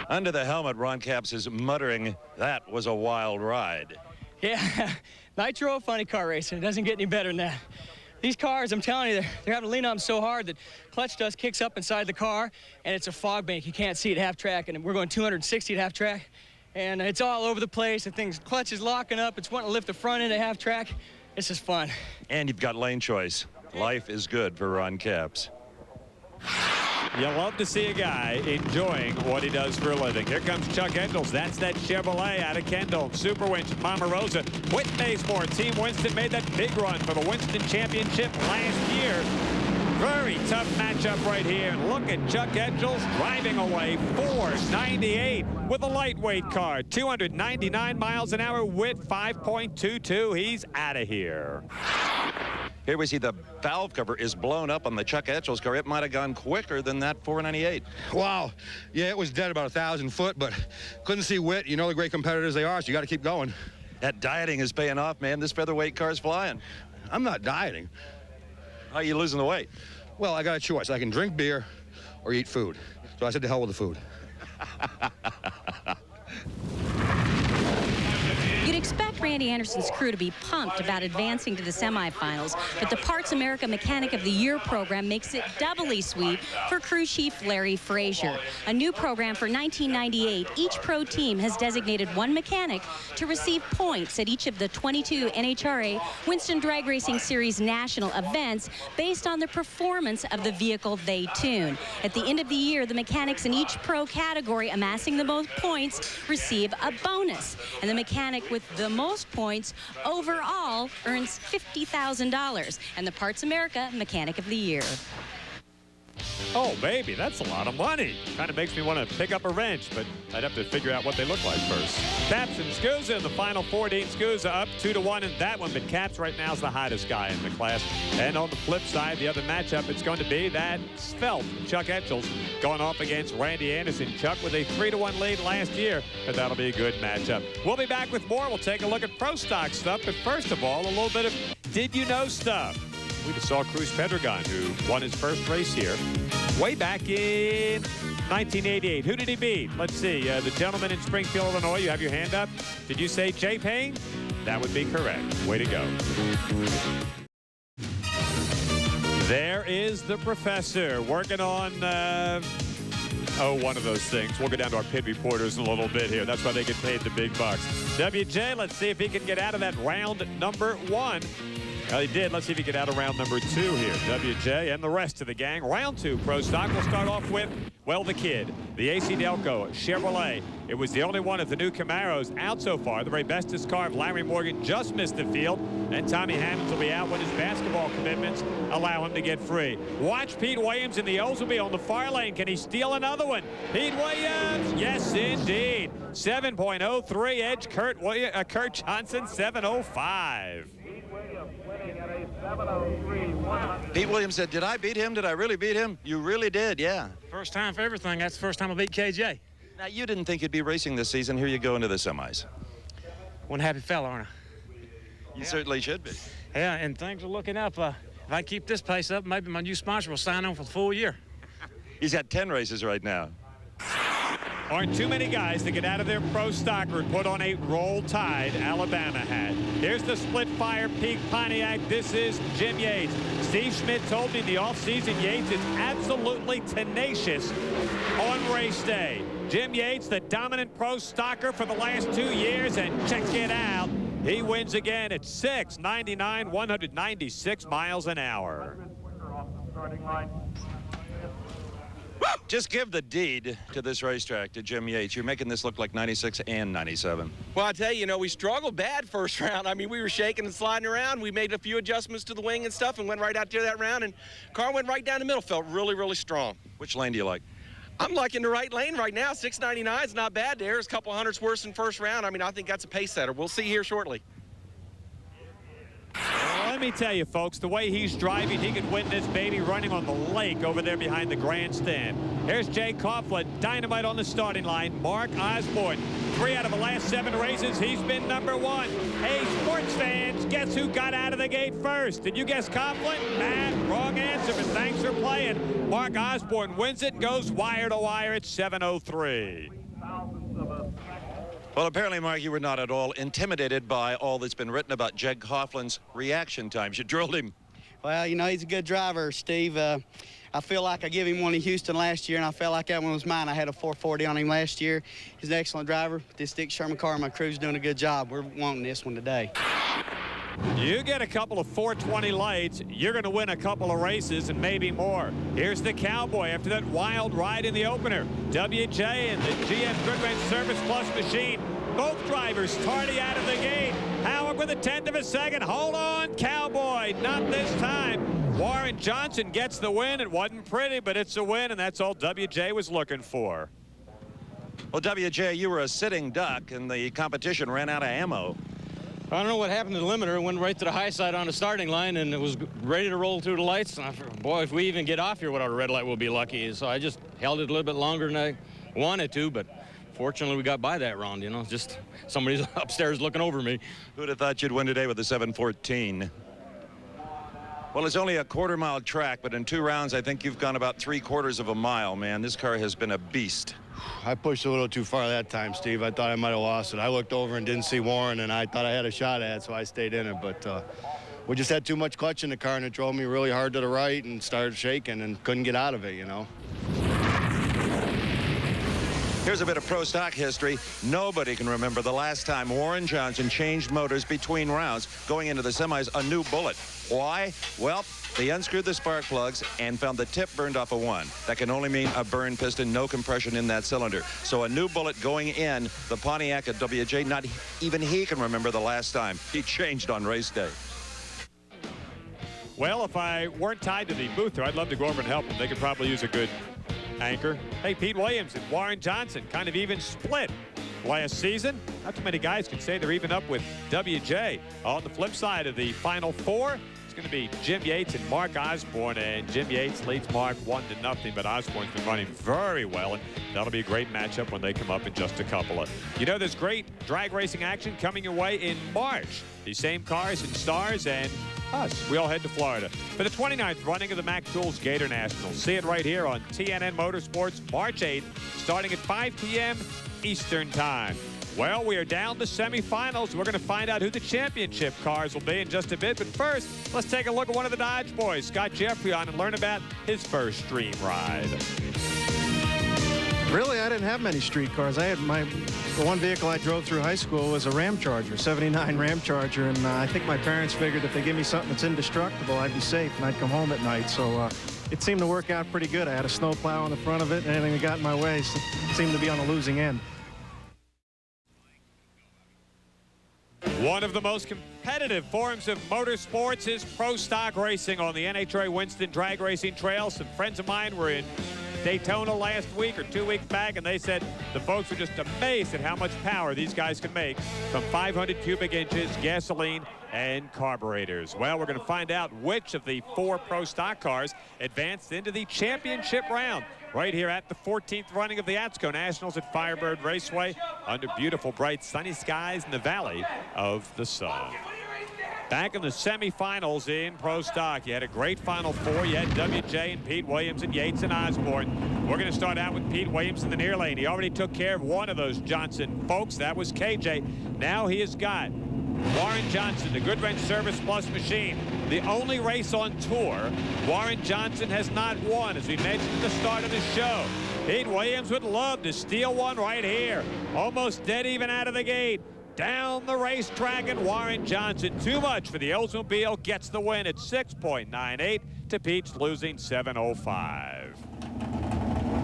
Under the helmet, Ron Capps is muttering, that was a wild ride. Yeah, nitro funny car racing. It doesn't get any better than that. These cars, I'm telling you, they're having to lean on them so hard that clutch dust kicks up inside the car, and it's a fog bank. You can't see it half track, and we're going 260 at half track, and it's all over the place. The thing's clutch is locking up. It's wanting to lift the front end at half track. This is fun. And you've got lane choice. Life is good for Ron Capps. You love to see a guy enjoying what he does for a living. Here comes Chuck Engels. That's that Chevrolet out of Kendall. Super Winch, Mama Rosa. Whit Bazemore. Team Winston made that big run for the Winston Championship last year. Very tough matchup right here. And look at Chuck Engels driving away 498 with a lightweight car. 299 miles an hour with 5.22. He's out of here. Here we see the valve cover is blown up on the Chuck Engels car. It might have gone quicker than that 498. Wow. Yeah, it was dead about 1,000 foot, but couldn't see Whit. You know the great competitors they are, so you got to keep going. That dieting is paying off, man. This featherweight car's flying. I'm not dieting. How are you losing the weight? Well, I got a choice. I can drink beer or eat food. So I said to hell with the food. You'd expect Randy Anderson's crew to be pumped about advancing to the semifinals, but the Parts America Mechanic of the Year program makes it doubly sweet for crew chief Larry Frazier. A new program for 1998, each pro team has designated one mechanic to receive points at each of the 22 NHRA Winston Drag Racing Series national events based on the performance of the vehicle they tune. At the end of the year, the mechanics in each pro category amassing the most points receive a bonus, and the mechanic with the most points overall earns $50,000 and the Parts America Mechanic of the Year. Oh, baby, that's a lot of money. Kind of makes me want to pick up a wrench, but I'd have to figure out what they look like first. Caps and Scusa in the final 14. Scusa up 2-1 in that one, but Caps right now is the hottest guy in the class. And on the flip side, the other matchup, it's going to be that Svelte, Chuck Etchels, going off against Randy Anderson. Chuck with a 3-1 lead last year, but that'll be a good matchup. We'll be back with more. We'll take a look at pro stock stuff, but first of all, a little bit of did you know stuff. We just saw Cruz Pedregon, who won his first race here way back in 1988. Who did he beat? Let's see. The gentleman in Springfield, Illinois. You have your hand up. Did you say Jay Payne? That would be correct. Way to go. There is the professor working on, one of those things. We'll go down to our pit reporters in a little bit here. That's why they get paid the big bucks. WJ, let's see if he can get out of that round number 1. Well, he did. Let's see if he can get out of round number 2 here. WJ and the rest of the gang. Round 2 pro stock. We'll start off with, well, the kid. The AC Delco Chevrolet. It was the only one of the new Camaros out so far. The very bestest car of Larry Morgan just missed the field. And Tommy Hammonds will be out when his basketball commitments allow him to get free. Watch Pete Williams in the Oldsmobile on the far lane. Can he steal another one? Pete Williams. Yes, indeed. 7.03 edge. Kurt Johnson, 7.05. Pete Williams said, did I beat him? Did I really beat him? You really did, yeah. First time for everything. That's the first time I beat KJ. Now, you didn't think you'd be racing this season. Here you go into the semis. One happy fella, aren't I? You certainly should be. Yeah, and things are looking up. If I keep this pace up, maybe my new sponsor will sign on for the full year. He's got 10 races right now. Aren't too many guys that get out of their pro stocker and put on a Roll Tide Alabama hat. Here's the Split Fire Peak Pontiac. This is Jim Yates. Steve Schmidt told me in the offseason Yates is absolutely tenacious on race day. Jim Yates, the dominant pro stocker for the last 2 years, and check it out. He wins again at 699, 196 miles an hour. Just give the deed to this racetrack to Jim Yates. You're making this look like 96 and 97. Well, I tell you, we struggled bad first round. I mean, we were shaking and sliding around. We made a few adjustments to the wing and stuff and went right out to that round, and car went right down the middle. Felt really, really strong. Which lane do you like? I'm liking the right lane right now. 699 is not bad there. It's a couple hundredths worse than first round. I mean, I think that's a pace setter. We'll see here shortly. Well, let me tell you, folks, the way he's driving, he could win this baby running on the lake over there behind the grandstand. Here's Jay Coughlin, dynamite on the starting line. Mark Osborne, 3 out of the last 7 races, he's been number 1. Hey, sports fans, guess who got out of the gate first? Did you guess Coughlin? Matt, wrong answer, but thanks for playing. Mark Osborne wins it and goes wire to wire at 7:03. Well, apparently, Mark, you were not at all intimidated by all that's been written about Jed Coughlin's reaction times. You drilled him. Well, he's a good driver, Steve. I feel like I gave him one in Houston last year, and I felt like that one was mine. I had a 440 on him last year. He's an excellent driver. This Dick Sherman car and my crew's doing a good job. We're wanting this one today. You get a couple of 420 lights, you're going to win a couple of races and maybe more. Here's the Cowboy after that wild ride in the opener. WJ and the GM Goodwrench Service Plus machine. Both drivers tardy out of the gate. Howard with a 1/10 of a second. Hold on, Cowboy. Not this time. Warren Johnson gets the win. It wasn't pretty, but it's a win, and that's all WJ was looking for. Well, WJ, you were a sitting duck, and the competition ran out of ammo. I don't know what happened to the limiter. It went right to the high side on the starting line, and it was ready to roll through the lights. And I thought, boy, if we even get off here without a red light, we'll be lucky. So I just held it a little bit longer than I wanted to, but fortunately we got by that round, Just somebody's upstairs looking over me. Who'd have thought you'd win today with the 714? Well, it's only a quarter-mile track, but in 2 rounds, I think you've gone about 3/4 of a mile, man. This car has been a beast. I pushed a little too far that time, Steve. I thought I might have lost it. I looked over and didn't see Warren, and I thought I had a shot at it, so I stayed in it. But we just had too much clutch in the car, and it drove me really hard to the right and started shaking and couldn't get out of it, Here's a bit of pro stock history. Nobody can remember the last time Warren Johnson changed motors between rounds going into the semis a new bullet. Why? Well, they unscrewed the spark plugs and found the tip burned off a 1. That can only mean a burned piston, no compression in that cylinder. So a new bullet going in the Pontiac at WJ, not even he can remember the last time he changed on race day. Well, if I weren't tied to the booth there, I'd love to go over and help them. They could probably use a good anchor. Hey, Pete Williams and Warren Johnson kind of even split last season. Not too many guys can say they're even up with WJ. On the flip side of the Final Four, it's going to be Jim Yates and Mark Osborne, and Jim Yates leads Mark 1-0, but Osborne's been running very well, and that'll be a great matchup when they come up in just a couple of. You know, there's great drag racing action coming your way in March. These same cars and stars and us. We all head to Florida for the 29th running of the Mac Tools Gator Nationals. See it right here on TNN Motorsports, March 8th, starting at 5 p.m. Eastern Time. Well, we are down to semifinals. We're going to find out who the championship cars will be in just a bit. But first, let's take a look at one of the Dodge boys, Scott Jeffrey, on and learn about his first stream ride. Really, I didn't have many street cars. I had the one vehicle I drove through high school was a Ram Charger, 79 Ram Charger, and I think my parents figured if they give me something that's indestructible, I'd be safe and I'd come home at night. So it seemed to work out pretty good. I had a snowplow on the front of it, and anything that got in my way seemed to be on the losing end. One of the most competitive forms of motorsports is pro stock racing on the NHRA Winston Drag Racing Trail. Some friends of mine were in Daytona last week or 2 weeks back, and they said the folks were just amazed at how much power these guys can make from 500 cubic inches, gasoline, and carburetors. Well, we're going to find out which of the 4 pro stock cars advanced into the championship round right here at the 14th running of the ATSCO Nationals at Firebird Raceway under beautiful, bright, sunny skies in the Valley of the Sun. Back in the semifinals in pro stock, you had a great Final Four. You had WJ and Pete Williams and Yates and Osborne. We're going to start out with Pete Williams in the near lane. He already took care of one of those Johnson folks. That was KJ. Now he has got Warren Johnson, the Goodwrench Service Plus machine. The only race on tour Warren Johnson has not won, as we mentioned at the start of the show. Pete Williams would love to steal one right here. Almost dead even out of the gate. Down the racetrack, and Warren Johnson, too much for the Oldsmobile, gets the win at 6.98 to Pete's losing 7.05.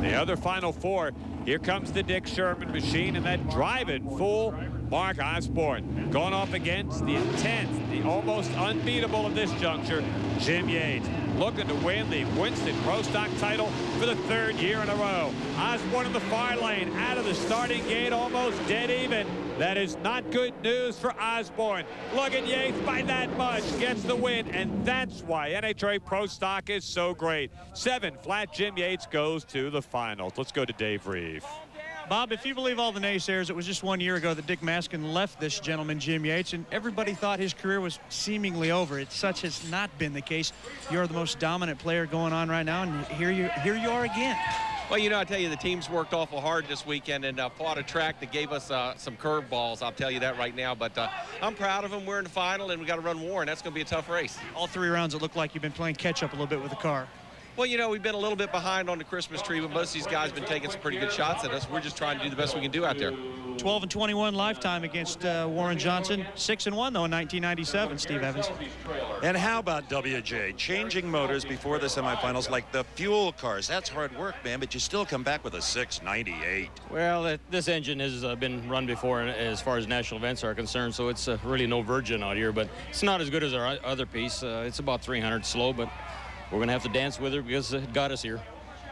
The other Final Four, here comes the Dick Sherman machine and that driving fool, Mark Osborne, going off against the intense, the almost unbeatable at this juncture, Jim Yates, looking to win the Winston Pro Stock title for the 3rd year in a row. Osborne in the far lane, out of the starting gate, almost dead even. That is not good news for Osborne. Look at Yates by that much, gets the win, and that's why NHRA Pro Stock is so great. 7 flat Jim Yates goes to the finals. Let's go to Dave Reeve. Bob, if you believe all the naysayers, it was just 1 year ago that Dick Maskin left this gentleman, Jim Yates, and everybody thought his career was seemingly over. Such has not been the case. You're the most dominant player going on right now, and here you are again. Well, you know, I tell you, the team's worked awful hard this weekend and fought a track that gave us some curveballs. I'll tell you that right now. But I'm proud of them. We're in the final, and we got to run Warren. That's going to be a tough race. All 3 rounds, it looked like you've been playing catch-up a little bit with the car. Well, you know, we've been a little bit behind on the Christmas tree, but most of these guys have been taking some pretty good shots at us. We're just trying to do the best we can do out there. 12-21 lifetime against Warren Johnson. 6-1 though in 1997. Steve Evans. And how about WJ changing motors before the semifinals like the fuel cars? That's hard work, man, but you still come back with a 698. Well, this engine has been run before as far as national events are concerned, so it's really no virgin out here, but it's not as good as our other piece. It's about 300 slow, but we're going to have to dance with her because it got us here.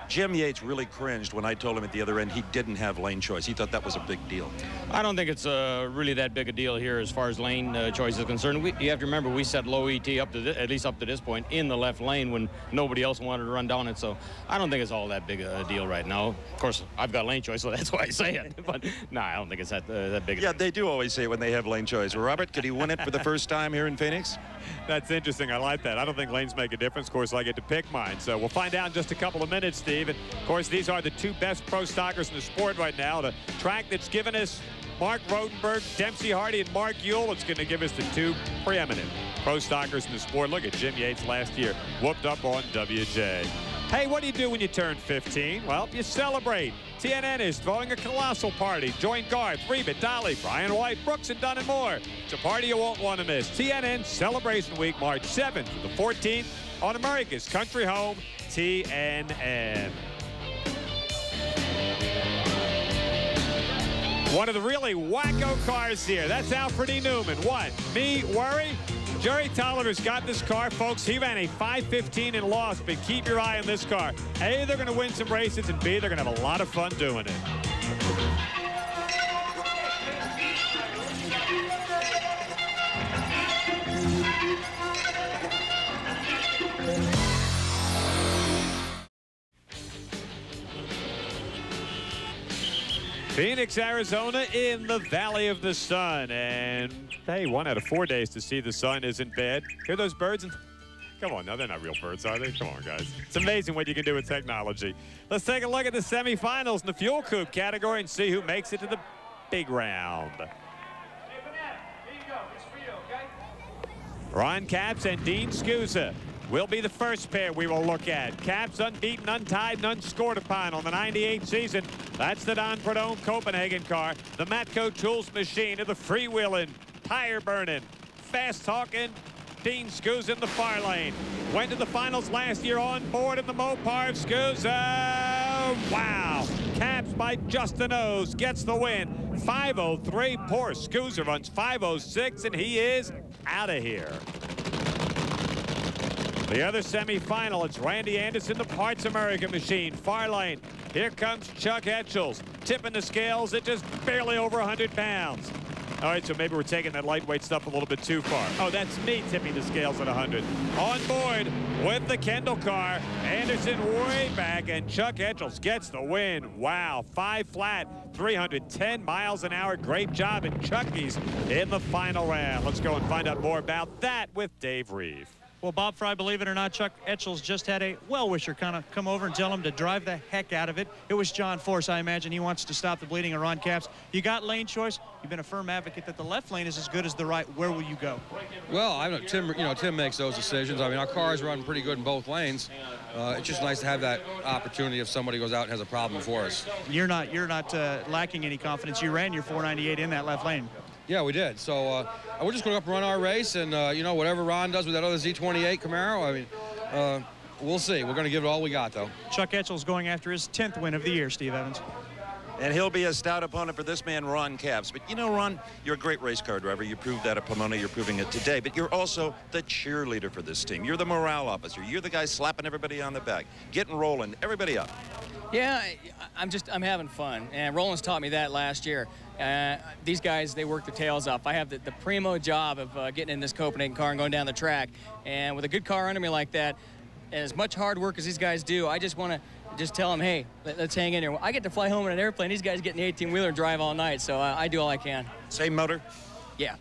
Jim Yates really cringed when I told him at the other end he didn't have lane choice. He thought that was a big deal. I don't think it's really that big a deal here as far as lane choice is concerned. You have to remember we set low ET up to at least up to this point in the left lane when nobody else wanted to run down it. So I don't think it's all that big a deal right now. Of course, I've got lane choice, so that's why I say it. But no, I don't think it's that big. Yeah, they do always say it when they have lane choice. Robert, could he win it for the first time here in Phoenix? That's interesting. I like that. I don't think lanes make a difference. Of course, I get to pick mine. So we'll find out in just a couple of minutes, Steve. And of course, these are the 2 best pro stockers in the sport right now. The track that's given us Mark Rodenberg, Dempsey Hardy, and Mark Yule. It's going to give us the 2 preeminent pro stockers in the sport. Look at Jim Yates last year, whooped up on WJ. Hey, what do you do when you turn 15? Well, you celebrate. TNN is throwing a colossal party. Join Garth, Reba, Dolly, Brian White, Brooks, and Dunn and more. It's a party you won't want to miss. TNN Celebration Week, March 7th to the 14th on America's Country Home, TNN. One of the really wacko cars here. That's Alfred E. Newman. What? Me worry? Jerry Tolliver's got this car, folks. He ran a 5:15 and lost, but keep your eye on this car. A, they're going to win some races, and B, they're going to have a lot of fun doing it. Phoenix, Arizona in the Valley of the Sun. And, hey, 1 out of 4 days to see the sun isn't bad. Hear those birds? Come on, no, they're not real birds, are they? Come on, guys. It's amazing what you can do with technology. Let's take a look at the semifinals in the Fuel Coupe category and see who makes it to the big round. Ron Capps and Dean Scusa will be the first pair we will look at. Capps unbeaten, untied, and unscored upon on the 98 season. That's the Don Prudhomme Copenhagen car. The Matco Tools machine of the freewheeling, tire-burning, fast-talking Dean Scusa in the far lane. Went to the finals last year on board in the Mopar of Scusa. Wow. Capps by just a nose gets the win. 5:03. Poor Scusa runs 5:06, and he is out of here. The other semifinal, it's Randy Anderson, the Parts America machine, far lane. Here comes Chuck Etchels, tipping the scales at just barely over 100 pounds. All right, so maybe we're taking that lightweight stuff a little bit too far. Oh, that's me tipping the scales at 100. On board with the Kendall car, Anderson way back, and Chuck Etchels gets the win. Wow, 5 flat, 310 miles an hour. Great job in Chucky's in the final round. Let's go and find out more about that with Dave Reeve. Well, Bob Fry, believe it or not, Chuck Etchels just had a well-wisher kind of come over and tell him to drive the heck out of it. It was John Force. I imagine he wants to stop the bleeding of Ron Capps. You got lane choice. You've been a firm advocate that the left lane is as good as the right. Where will you go? Well, I know Tim makes those decisions. I mean, our cars run pretty good in both lanes. It's just nice to have that opportunity if somebody goes out and has a problem for us. You're not lacking any confidence. You ran your 498 in that left lane. Yeah, we did. So we're just going to up and run our race, and whatever Ron does with that other Z28 Camaro, I mean, we'll see. We're going to give it all we got, though. Chuck Etchels going after his 10th win of the year, Steve Evans. And he'll be a stout opponent for this man, Ron Capps. But you know, Ron, you're a great race car driver. You proved that at Pomona. You're proving it today. But you're also the cheerleader for this team. You're the morale officer. You're the guy slapping everybody on the back, getting rolling everybody up. Yeah, I'm having fun. And Roland's taught me that last year. These guys, they work their tails off. I have the primo job of getting in this Copenhagen car and going down the track. And with a good car under me like that, as much hard work as these guys do, I just want to just tell them, hey, let's hang in here. I get to fly home in an airplane. These guys get in the 18-wheeler and drive all night, so I do all I can. Same motor? Yeah.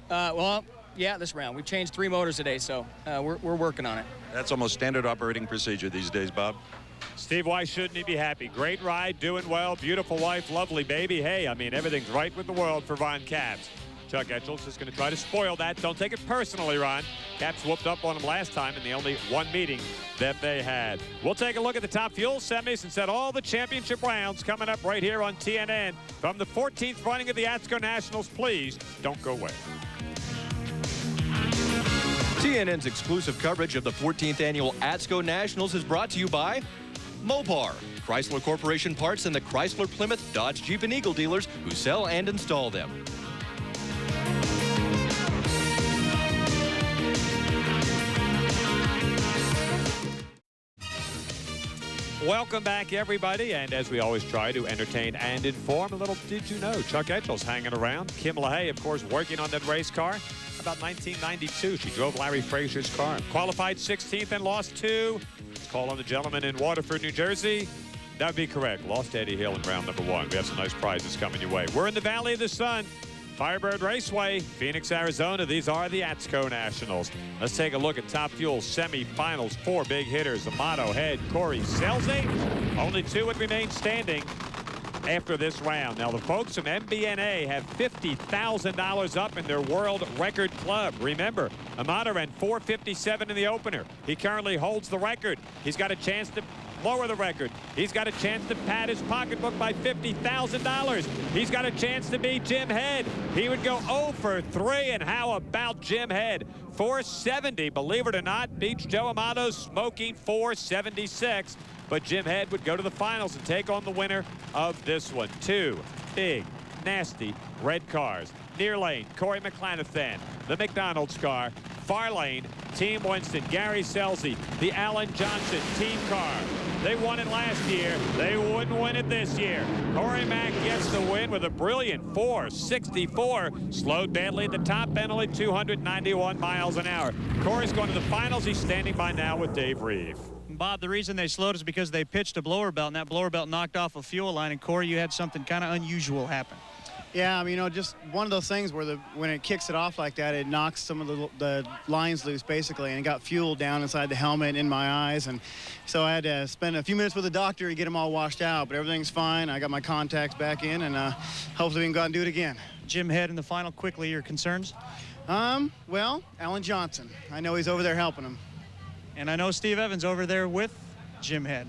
Yeah, this round. We've changed 3 motors today, so we're working on it. That's almost standard operating procedure these days, Bob. Steve, why shouldn't he be happy? Great ride, doing well, beautiful wife, lovely baby. Hey, I mean, everything's right with the world for Ron Capps. Chuck Etchels is going to try to spoil that. Don't take it personally, Ron. Capps whooped up on him last time in the only one meeting that they had. We'll take a look at the top fuel semis and set all the championship rounds coming up right here on TNN from the 14th running of the ATSCO Nationals. Please don't go away. TNN's exclusive coverage of the 14th annual ATSCO Nationals is brought to you by Mopar, Chrysler Corporation parts, and the Chrysler, Plymouth, Dodge, Jeep, and Eagle dealers who sell and install them. Welcome back, everybody, and as we always try to entertain and inform, a little did you know, Chuck Etchels hanging around. Kim LaHaye, of course, working on that race car. About 1992, she drove Larry Frazier's car. Qualified 16th and lost 2. Let's call on the gentleman in Waterford, New Jersey. That would be correct. Lost Eddie Hill in round number 1. We have some nice prizes coming your way. We're in the Valley of the Sun. Firebird Raceway, Phoenix, Arizona. These are the ATSCO Nationals. Let's take a look at Top Fuel semifinals. 4 big hitters. Amato, Head, Corey, Selzy. Only 2 would remain standing after this round. Now, the folks from MBNA have $50,000 up in their world record club. Remember, Amato ran 4:57 in the opener. He currently holds the record. He's got a chance to lower the record. He's got a chance to pad his pocketbook by $50,000. He's got a chance to beat Jim Head. He would go 0 for 3, and how about Jim Head? 470, believe it or not, beats Joe Amato's smoking 476. But Jim Head would go to the finals and take on the winner of this one. 2 big, nasty red cars. Near lane, Corey McClanathan, the McDonald's car. far lane, Team Winston, Gary Scelzi, the Alan Johnson team car. They won it last year. They wouldn't win it this year. Corey Mack gets the win with a brilliant 4.64. Slowed badly at the top end, only 291 miles an hour. Corey's going to the finals. He's standing by now with Dave Reeve. Bob, the reason they slowed is because they pitched a blower belt, and that blower belt knocked off a fuel line. And Corey, you had something kind of unusual happen. Yeah, I mean, you know, just one of those things where when it kicks it off like that, it knocks some of the lines loose, basically, and it got fuel down inside the helmet in my eyes. And so I had to spend a few minutes with the doctor to get them all washed out, but everything's fine. I got my contacts back in, and hopefully we can go out and do it again. Jim Head in the final, quickly, your concerns? Well, Alan Johnson. I know he's over there helping him. And I know Steve Evans over there with Jim Head.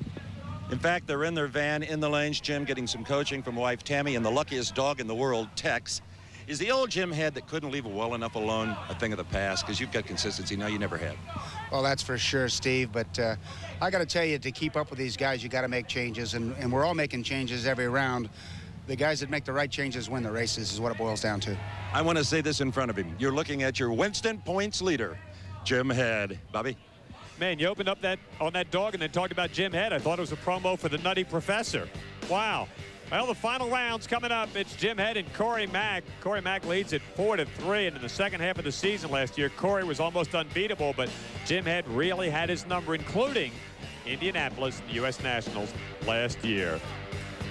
In fact, they're in their van in the lanes, Jim, getting some coaching from wife Tammy, and the luckiest dog in the world, Tex. Is the old Jim Head that couldn't leave well enough alone a thing of the past? Because you've got consistency now you never had. Well, that's for sure, Steve. But I got to tell you, to keep up with these guys, you got to make changes, and we're all making changes every round. The guys that make the right changes win the races is what it boils down to. I want to say this in front of him. You're looking at your Winston points leader, Jim Head. Bobby? Man, you opened up on that dog and then talked about Jim Head. I thought it was a promo for the Nutty Professor. Wow. Well, the final round's coming up. It's Jim Head and Corey Mack. Corey Mack leads at 4-3, and in the second half of the season last year, Corey was almost unbeatable, but Jim Head really had his number, including Indianapolis, the U.S. Nationals last year.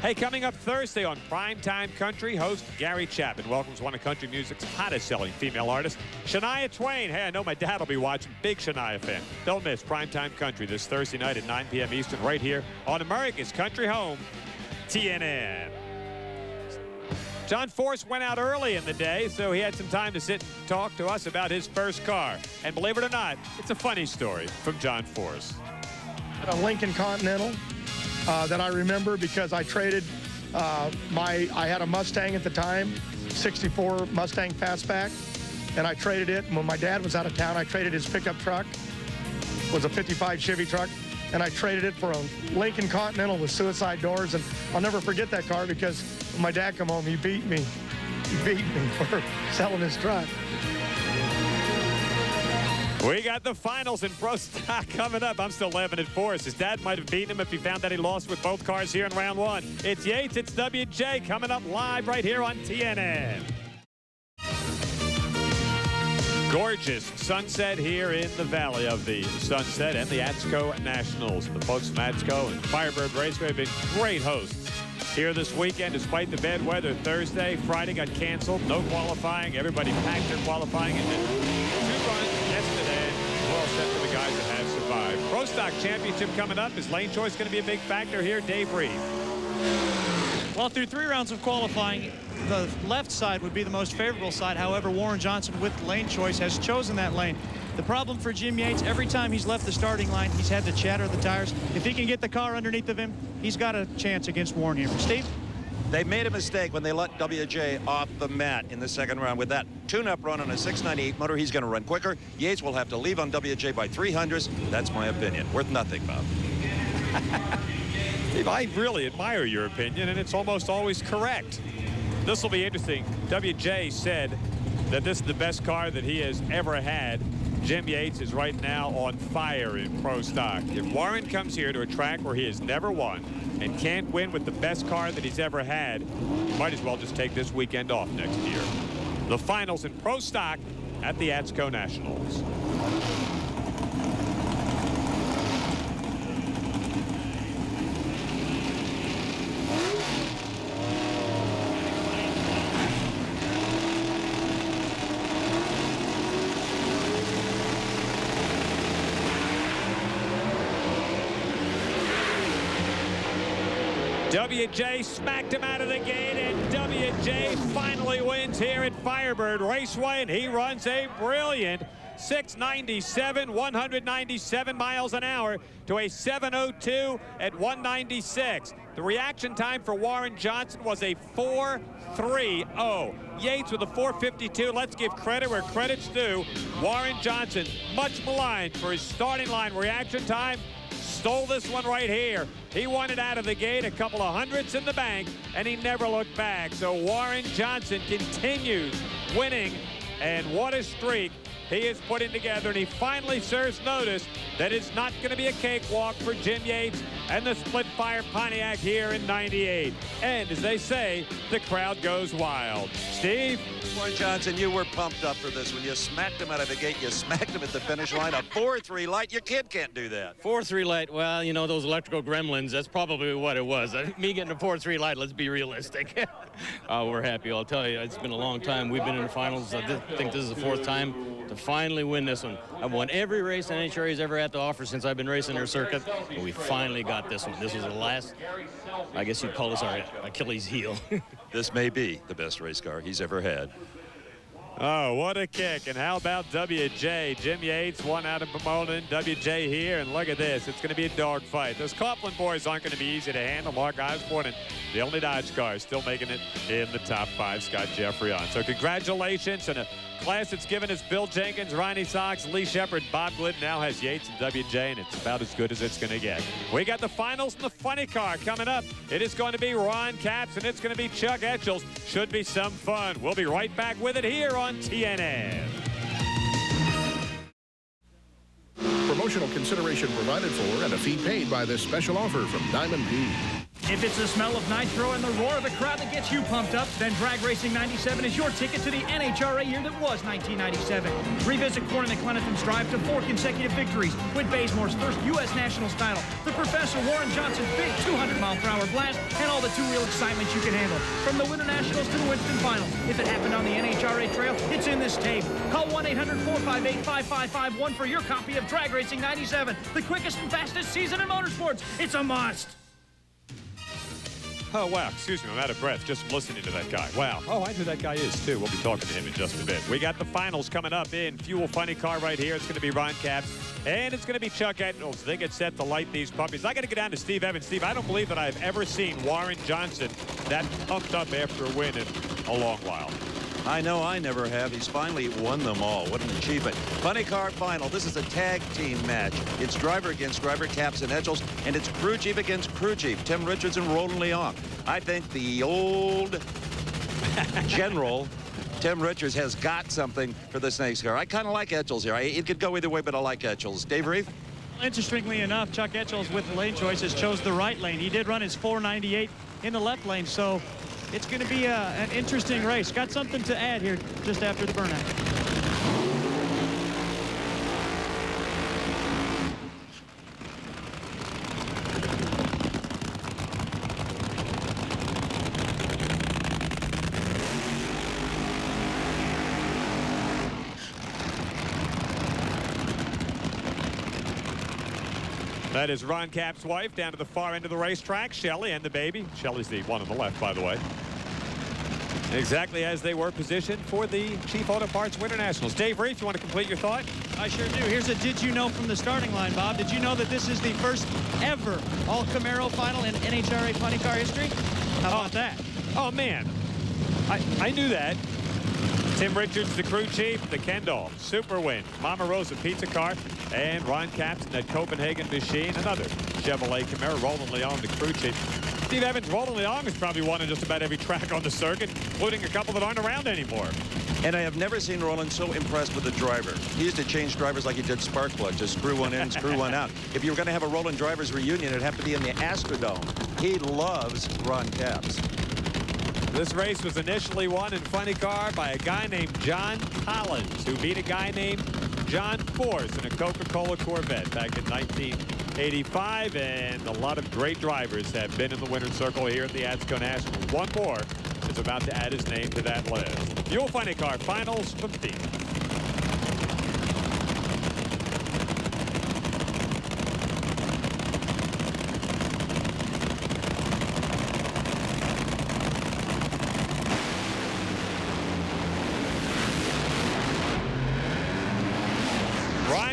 Hey, coming up Thursday on Primetime Country, host Gary Chapman welcomes one of country music's hottest-selling female artists, Shania Twain. Hey, I know my dad will be watching. Big Shania fan. Don't miss Primetime Country this Thursday night at 9 p.m. Eastern right here on America's Country Home, TNN. John Force went out early in the day, so he had some time to sit and talk to us about his first car. And believe it or not, it's a funny story from John Force. A Lincoln Continental. That I remember because I traded I had a Mustang at the time, 64 Mustang Fastback, and I traded it. When my dad was out of town, I traded his pickup truck. It was a 55 Chevy truck, and I traded it for a Lincoln Continental with suicide doors, and I'll never forget that car because when my dad come home, he beat me. He beat me for selling his truck. We got the finals in Pro Stock coming up. I'm still laughing at Forrest. His dad might have beaten him if he found that he lost with both cars here in round one. It's Yates, it's WJ coming up live right here on TNN. Gorgeous sunset here in the Valley of the Sunset and the ATSCO Nationals. The folks from ATSCO and Firebird Raceway have been great hosts here this weekend despite the bad weather. Thursday, Friday got canceled. No qualifying. Everybody packed their qualifying and then 2 runs yesterday. Well set for the guys that have survived. Pro Stock Championship coming up. Is lane choice going to be a big factor here? Dave Reeve. Well, through 3 rounds of qualifying, the left side would be the most favorable side. However, Warren Johnson with lane choice has chosen that lane. The problem for Jim Yates, every time he's left the starting line, he's had to chatter the tires. If he can get the car underneath of him, he's got a chance against Warren here. Steve? They made a mistake when they let WJ off the mat in the second round. With that tune-up run on a 698 motor, he's going to run quicker. Yates will have to leave on WJ by 300s. That's my opinion. Worth nothing, Bob. Steve, I really admire your opinion, and it's almost always correct. This will be interesting. WJ said that this is the best car that he has ever had. Jim Yates is right now on fire in Pro Stock. If Warren comes here to a track where he has never won and can't win with the best car that he's ever had, he might as well just take this weekend off next year. The finals in Pro Stock at the ATSCO Nationals. WJ smacked him out of the gate, and WJ finally wins here at Firebird Raceway, and he runs a brilliant 697, 197 miles an hour to a 702 at 196. The reaction time for Warren Johnson was a 4.30. Yates with a 4.52. Let's give credit where credit's due. Warren Johnson, much maligned for his starting line reaction time, stole this one right here. He won it out of the gate, a couple of hundreds in the bank, and he never looked back. So Warren Johnson continues winning, and what a streak. he is putting together, and he finally serves notice that it's not going to be a cakewalk for Jim Yates and the split-fire Pontiac here in 98. And as they say, the crowd goes wild. Steve? Warren Johnson, you were pumped up for this. When you smacked him out of the gate, you smacked him at the finish line. A 4-3 light. Your kid can't do that. 4-3 light, well, you know, those electrical gremlins, that's probably what it was. Me getting a 4-3 light, let's be realistic. We're happy, I'll tell you. It's been a long time. We've been in the finals. I think this is the 4th time to finally win this one. I've won every race NHRA has ever had to offer since I've been racing their circuit, but we finally got this one. This was the last, I guess you'd call this our Achilles heel. This may be the best race car he's ever had. Oh, what a kick. And how about WJ? Jim Yates won out in Pomona, and WJ here. And look at this. It's going to be a dogfight. Those Copeland boys aren't going to be easy to handle. Mark Osborne and the only Dodge car still making it in the top 5. Scott Jeffrey on. So congratulations. And a class that's given us Bill Jenkins, Ronnie Sox, Lee Shepard, Bob Glidden now has Yates and WJ, and it's about as good as it's going to get. We got the finals in the funny car coming up. It is going to be Ron Capps, and it's going to be Chuck Etchels. Should be some fun. We'll be right back with it here on TNN. Promotional consideration provided for and a fee paid by this special offer from Diamond P. If it's the smell of nitro and the roar of the crowd that gets you pumped up, then Drag Racing 97 is your ticket to the NHRA year that was 1997. Revisit Corn and Clenathan's drive to 4 consecutive victories with Bazemore's first U.S. Nationals title, the Professor Warren Johnson's big 200-mile-per-hour blast, and all the two-wheel excitement you can handle. From the Winter Nationals to the Winston Finals, if it happened on the NHRA trail, it's in this tape. Call 1-800-458-5551 for your copy of Drag Racing 97, the quickest and fastest season in motorsports. It's a must. Oh, wow. Excuse me. I'm out of breath just from listening to that guy. Wow. Oh, I know who that guy is, too. We'll be talking to him in just a bit. We got the finals coming up in Fuel Funny Car right here. It's going to be Ron Capps, and it's going to be Chuck Etchels. They get set to light these puppies. I got to get down to Steve Evans. Steve, I don't believe that I've ever seen Warren Johnson that pumped up after a win in a long while. I know I never have. He's finally won them all. What an achievement. Funny car final. This is a tag team match. It's driver against driver, Capps and Etchels, and it's crew chief against crew chief, Tim Richards and Roland Leong. I think the old general, Tim Richards, has got something for this next car. I kind of like Etchels here. It could go either way, but I like Etchels. Dave Reeve? Interestingly enough, Chuck Etchels with the lane choices chose the right lane. He did run his 498 in the left lane, so it's going to be an interesting race. Got something to add here just after the burnout. That is Ron Capps' wife down to the far end of the racetrack, Shelley and the baby. Shelley's the one on the left, by the way. Exactly as they were positioned for the Chief Auto Parts Winter Nationals. Dave Reif, you want to complete your thought? I sure do. Here's a did you know from the starting line, Bob. Did you know that this is the first ever all Camaro final in NHRA funny car history? How about that? Oh, man. I knew that. Tim Richards, the crew chief, the Kendall, Super Win, Mama Rosa Pizza Car, and Ron Capps in that Copenhagen machine, another Chevrolet Camaro, Roland Leong, the crew chief. Steve Evans, Roland Leong has probably won in just about every track on the circuit, including a couple that aren't around anymore. And I have never seen Roland so impressed with the driver. He used to change drivers like he did spark plugs, just screw one in, screw one out. If you were going to have a Roland drivers reunion, it'd have to be in the Astrodome. He loves Ron Capps. This race was initially won in funny car by a guy named John Collins, who beat a guy named John Force in a Coca-Cola Corvette back in 1985. And a lot of great drivers have been in the winner's circle here at the ATSCO Nationals. One more is about to add his name to that list. Fuel Funny Car finals from Phoenix.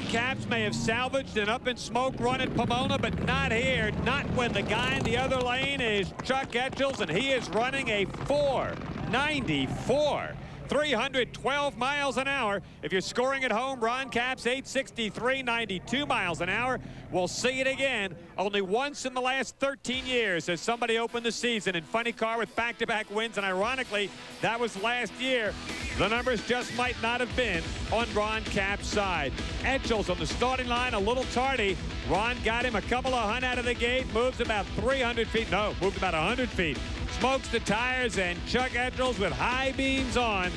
Capps may have salvaged an up-in-smoke run at Pomona, but not here. Not when the guy in the other lane is Chuck Etchels, and he is running a 494. 312 miles an hour. If you're scoring at home, Ron Capps 863, 92 miles an hour. We'll see it again. Only once in the last 13 years has somebody opened the season in funny car with back-to-back wins, and ironically, that was last year. The numbers just might not have been on Ron Capps' side. Etchells on the starting line, a little tardy. Ron got him a couple of hunt out of the gate, moves about 300 feet. No, moved about 100 feet. Smokes the tires, and Chuck Etchells with high beams on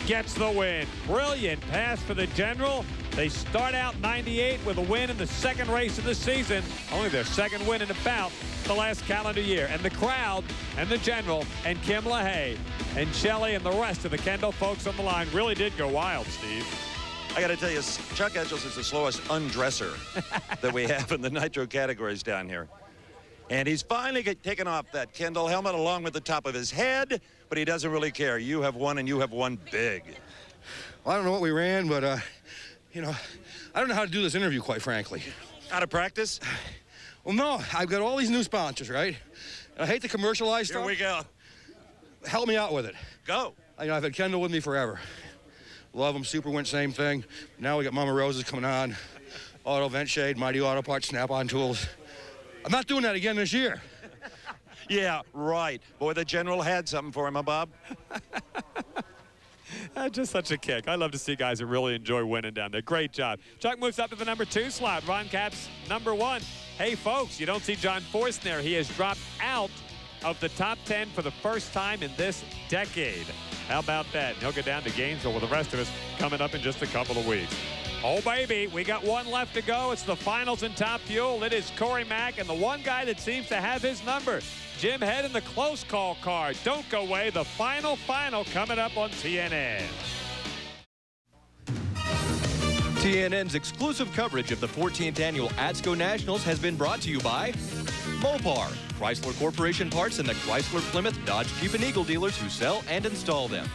gets the win. Brilliant pass for the General. They start out 98 with a win in the second race of the season, only their second win in about the last calendar year. And the crowd and the General and Kim LaHaye and Shelley and the rest of the Kendall folks on the line really did go wild, Steve. I got to tell you, Chuck Etchells is the slowest undresser that we have in the nitro categories down here. And he's finally taken off that Kendall helmet along with the top of his head, but he doesn't really care. You have won, and you have won big. Well, I don't know what we ran, but, you know, I don't know how to do this interview, quite frankly. Out of practice? Well, no, I've got all these new sponsors, right? And I hate to commercialize stuff. Here we go. Help me out with it. Go. You know, I've had Kendall with me forever. Love them. Super Winch, same thing. Now we got Mama Rose's coming on. Auto Vent Shade, Mighty Auto Parts, Snap-on Tools. I'm not doing that again this year. Yeah, right. Boy, the General had something for him, huh, Bob? Just such a kick. I love to see guys that really enjoy winning down there. Great job. Chuck moves up to the number 2 slot. Ron Capps, number 1. Hey, folks, you don't see John Force there. He has dropped out of the top 10 for the first time in this decade. How about that? And he'll go down to Gainesville with the rest of us coming up in just a couple of weeks. Oh, baby, we got one left to go. It's the finals in Top Fuel. It is Corey Mack and the one guy that seems to have his number, Jim Head in the close call car. Don't go away. The final coming up on TNN. TNN's exclusive coverage of the 14th Annual ATSCO Nationals has been brought to you by Mopar, Chrysler Corporation parts, and the Chrysler, Plymouth, Dodge, Jeep, and Eagle dealers who sell and install them.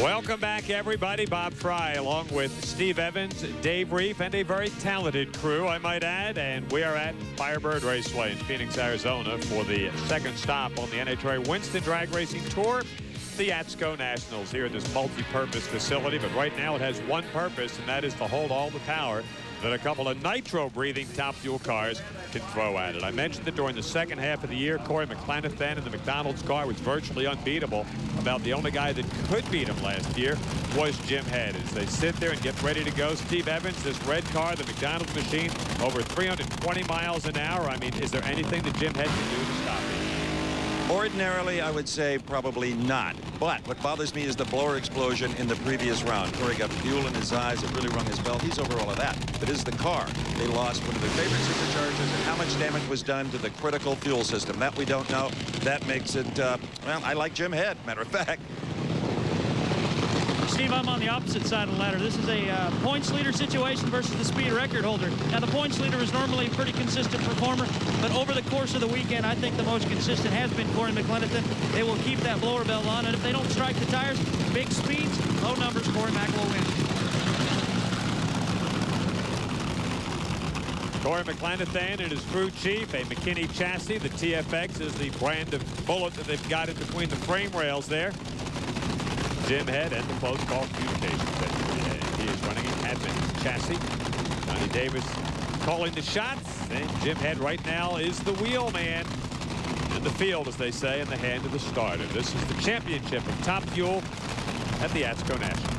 Welcome back, everybody. Bob Fry, along with Steve Evans, Dave Reef, and a very talented crew, I might add. And we are at Firebird Raceway in Phoenix, Arizona for the second stop on the NHRA Winston Drag Racing Tour, the ATSCO Nationals, here at this multi-purpose facility. But right now it has one purpose, and that is to hold all the power that a couple of nitro-breathing Top Fuel cars can throw at it. I mentioned that during the second half of the year, Corey McClanathan in the McDonald's car was virtually unbeatable. About the only guy that could beat him last year was Jim Head. As they sit there and get ready to go, Steve Evans, this red car, the McDonald's machine, over 320 miles an hour. I mean, is there anything that Jim Head can do to stop it? Ordinarily, I would say probably not. But what bothers me is the blower explosion in the previous round. Corey got fuel in his eyes. It really rung his bell. He's over all of that. But is the car. They lost one of their favorite superchargers, and how much damage was done to the critical fuel system? That we don't know. That makes it, well, I like Jim Head, matter of fact. Steve, I'm on the opposite side of the ladder. This is a points leader situation versus the speed record holder. Now, the points leader is normally a pretty consistent performer, but over the course of the weekend, I think the most consistent has been Corey McClanathan. They will keep that blower bell on, and if they don't strike the tires, big speeds, low numbers, Corey Mack will win. Corey McClanathan and his crew chief, a McKinney chassis. The TFX is the brand of bullet that they've got in between the frame rails there. Jim Head and the close call communications. He is running an admin chassis. Johnny Davis calling the shots. And Jim Head right now is the wheel man in the field, as they say, in the hand of the starter. This is the championship of Top Fuel at the ATSCO Nationals.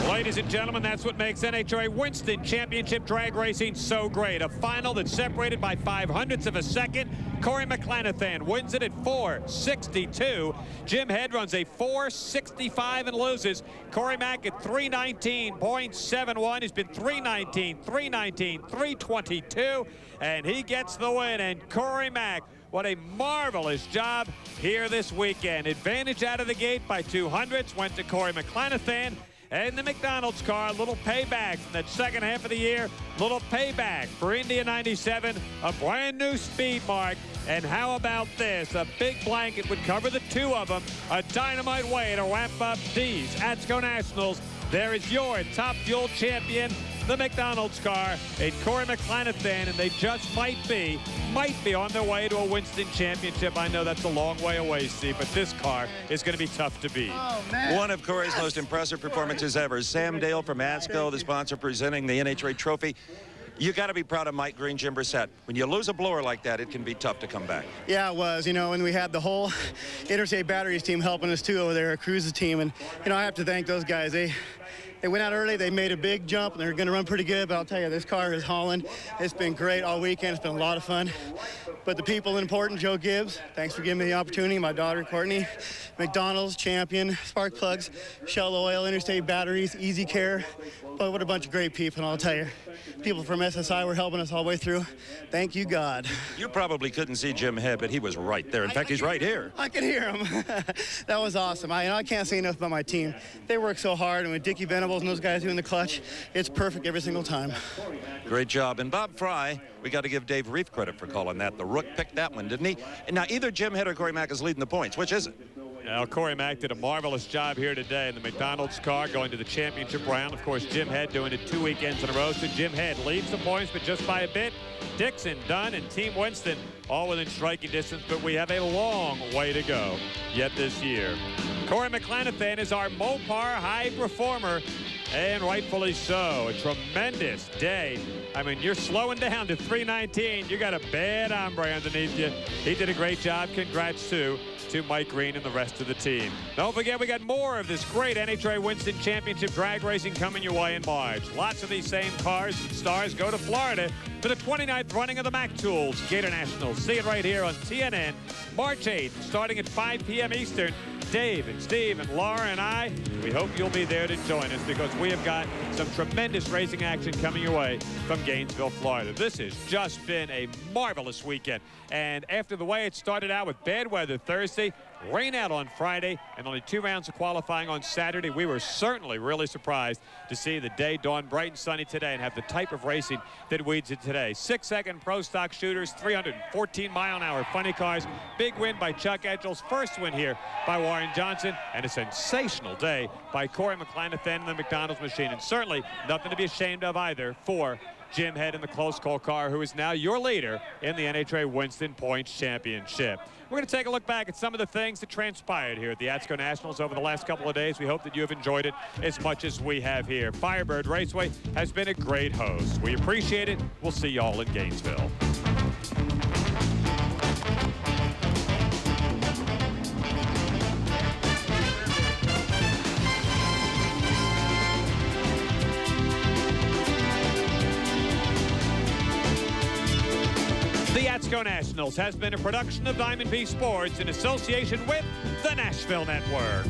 Ladies and gentlemen, that's what makes NHRA Winston Championship Drag Racing so great. A final that's separated by 0.05 of a second. Corey McClanathan wins it at 4:62. Jim Head runs a 4:65 and loses. Corey Mack at 3:19.71. He's been 3:19, 3:19, 3:22, and he gets the win. And Corey Mack, what a marvelous job here this weekend. Advantage out of the gate by 200ths went to Corey McClanathan. And the McDonald's car, a little payback from that second half of the year. Little payback for India 97, a brand new speed mark. And how about this? A big blanket would cover the two of them. A dynamite way to wrap up these ATSCO Nationals. There is your Top Fuel champion, the McDonald's car, and Corey McClanathan, and they just might be on their way to a Winston championship. I know that's a long way away, Steve, but this car is going to be tough to beat. Oh, man. One of Corey's most impressive performances ever. Sam Dale from ATSCO, the sponsor presenting the NHRA trophy. You got to be proud of Mike Green, Jim Brissett. When you lose a blower like that, it can be tough to come back. Yeah, it was. You know, and we had the whole Interstate Batteries team helping us too over there, a Cruises team, and you know, I have to thank those guys. They went out early. They made a big jump, and they're going to run pretty good. But I'll tell you, this car is hauling. It's been great all weekend. It's been a lot of fun. But the people important, Joe Gibbs, thanks for giving me the opportunity. My daughter, Courtney, McDonald's, Champion, Spark Plugs, Shell Oil, Interstate Batteries, Easy Care. But what a bunch of great people, and I'll tell you, people from SSI were helping us all the way through. Thank you, God. You probably couldn't see Jim Head, but he was right there. In fact, he's right here. I can hear him. That was awesome. I can't say enough about my team. They work so hard, and with Dickie Venables and those guys doing the clutch, it's perfect every single time. Great job. And Bob Fry, we got to give Dave Reef credit for calling that. The Rook picked that one, didn't he? And now either Jim Head or Corey Mack is leading the points. Which is it? Now, Corey Mack did a marvelous job here today in the McDonald's car going to the championship round. Of course, Jim Head doing it 2 weekends in a row. So Jim Head leads the points, but just by a bit. Dixon, Dunn, and Team Winston all within striking distance, but we have a long way to go yet this year. Corey McClanathan is our Mopar high performer, and rightfully so. A tremendous day. I mean, you're slowing down to 319. You got a bad hombre underneath you. He did a great job. Congrats to Mike Green and the rest of the team. Don't forget, we got more of this great NHRA Winston Championship drag racing coming your way in March. Lots of these same cars and stars go to Florida for the 29th running of the Mack Tools Gator Nationals. See it right here on TNN, March 8th, starting at 5 p.m. Eastern. Dave and Steve and Laura and I, we hope you'll be there to join us because we have got some tremendous racing action coming your way from Gainesville, Florida. This has just been a marvelous weekend. And after the way it started out with bad weather Thursday, rain out on Friday, and only 2 rounds of qualifying on Saturday, we were certainly really surprised to see the day dawn bright and sunny today and have the type of racing that we did today. 6-second pro stock shooters, 314-mile-an-hour funny cars. Big win by Chuck Edgels. First win here by Warren Johnson, and a sensational day by Corey McClanathan and the McDonald's machine. And certainly nothing to be ashamed of either for Jim Head in the close call car, who is now your leader in the NHRA Winston Points Championship. We're going to take a look back at some of the things that transpired here at the ATSCO Nationals over the last couple of days. We hope that you have enjoyed it as much as we have here. Firebird Raceway has been a great host. We appreciate it. We'll see you all in Gainesville. The ATSCO Nationals has been a production of Diamond P Sports in association with the Nashville Network.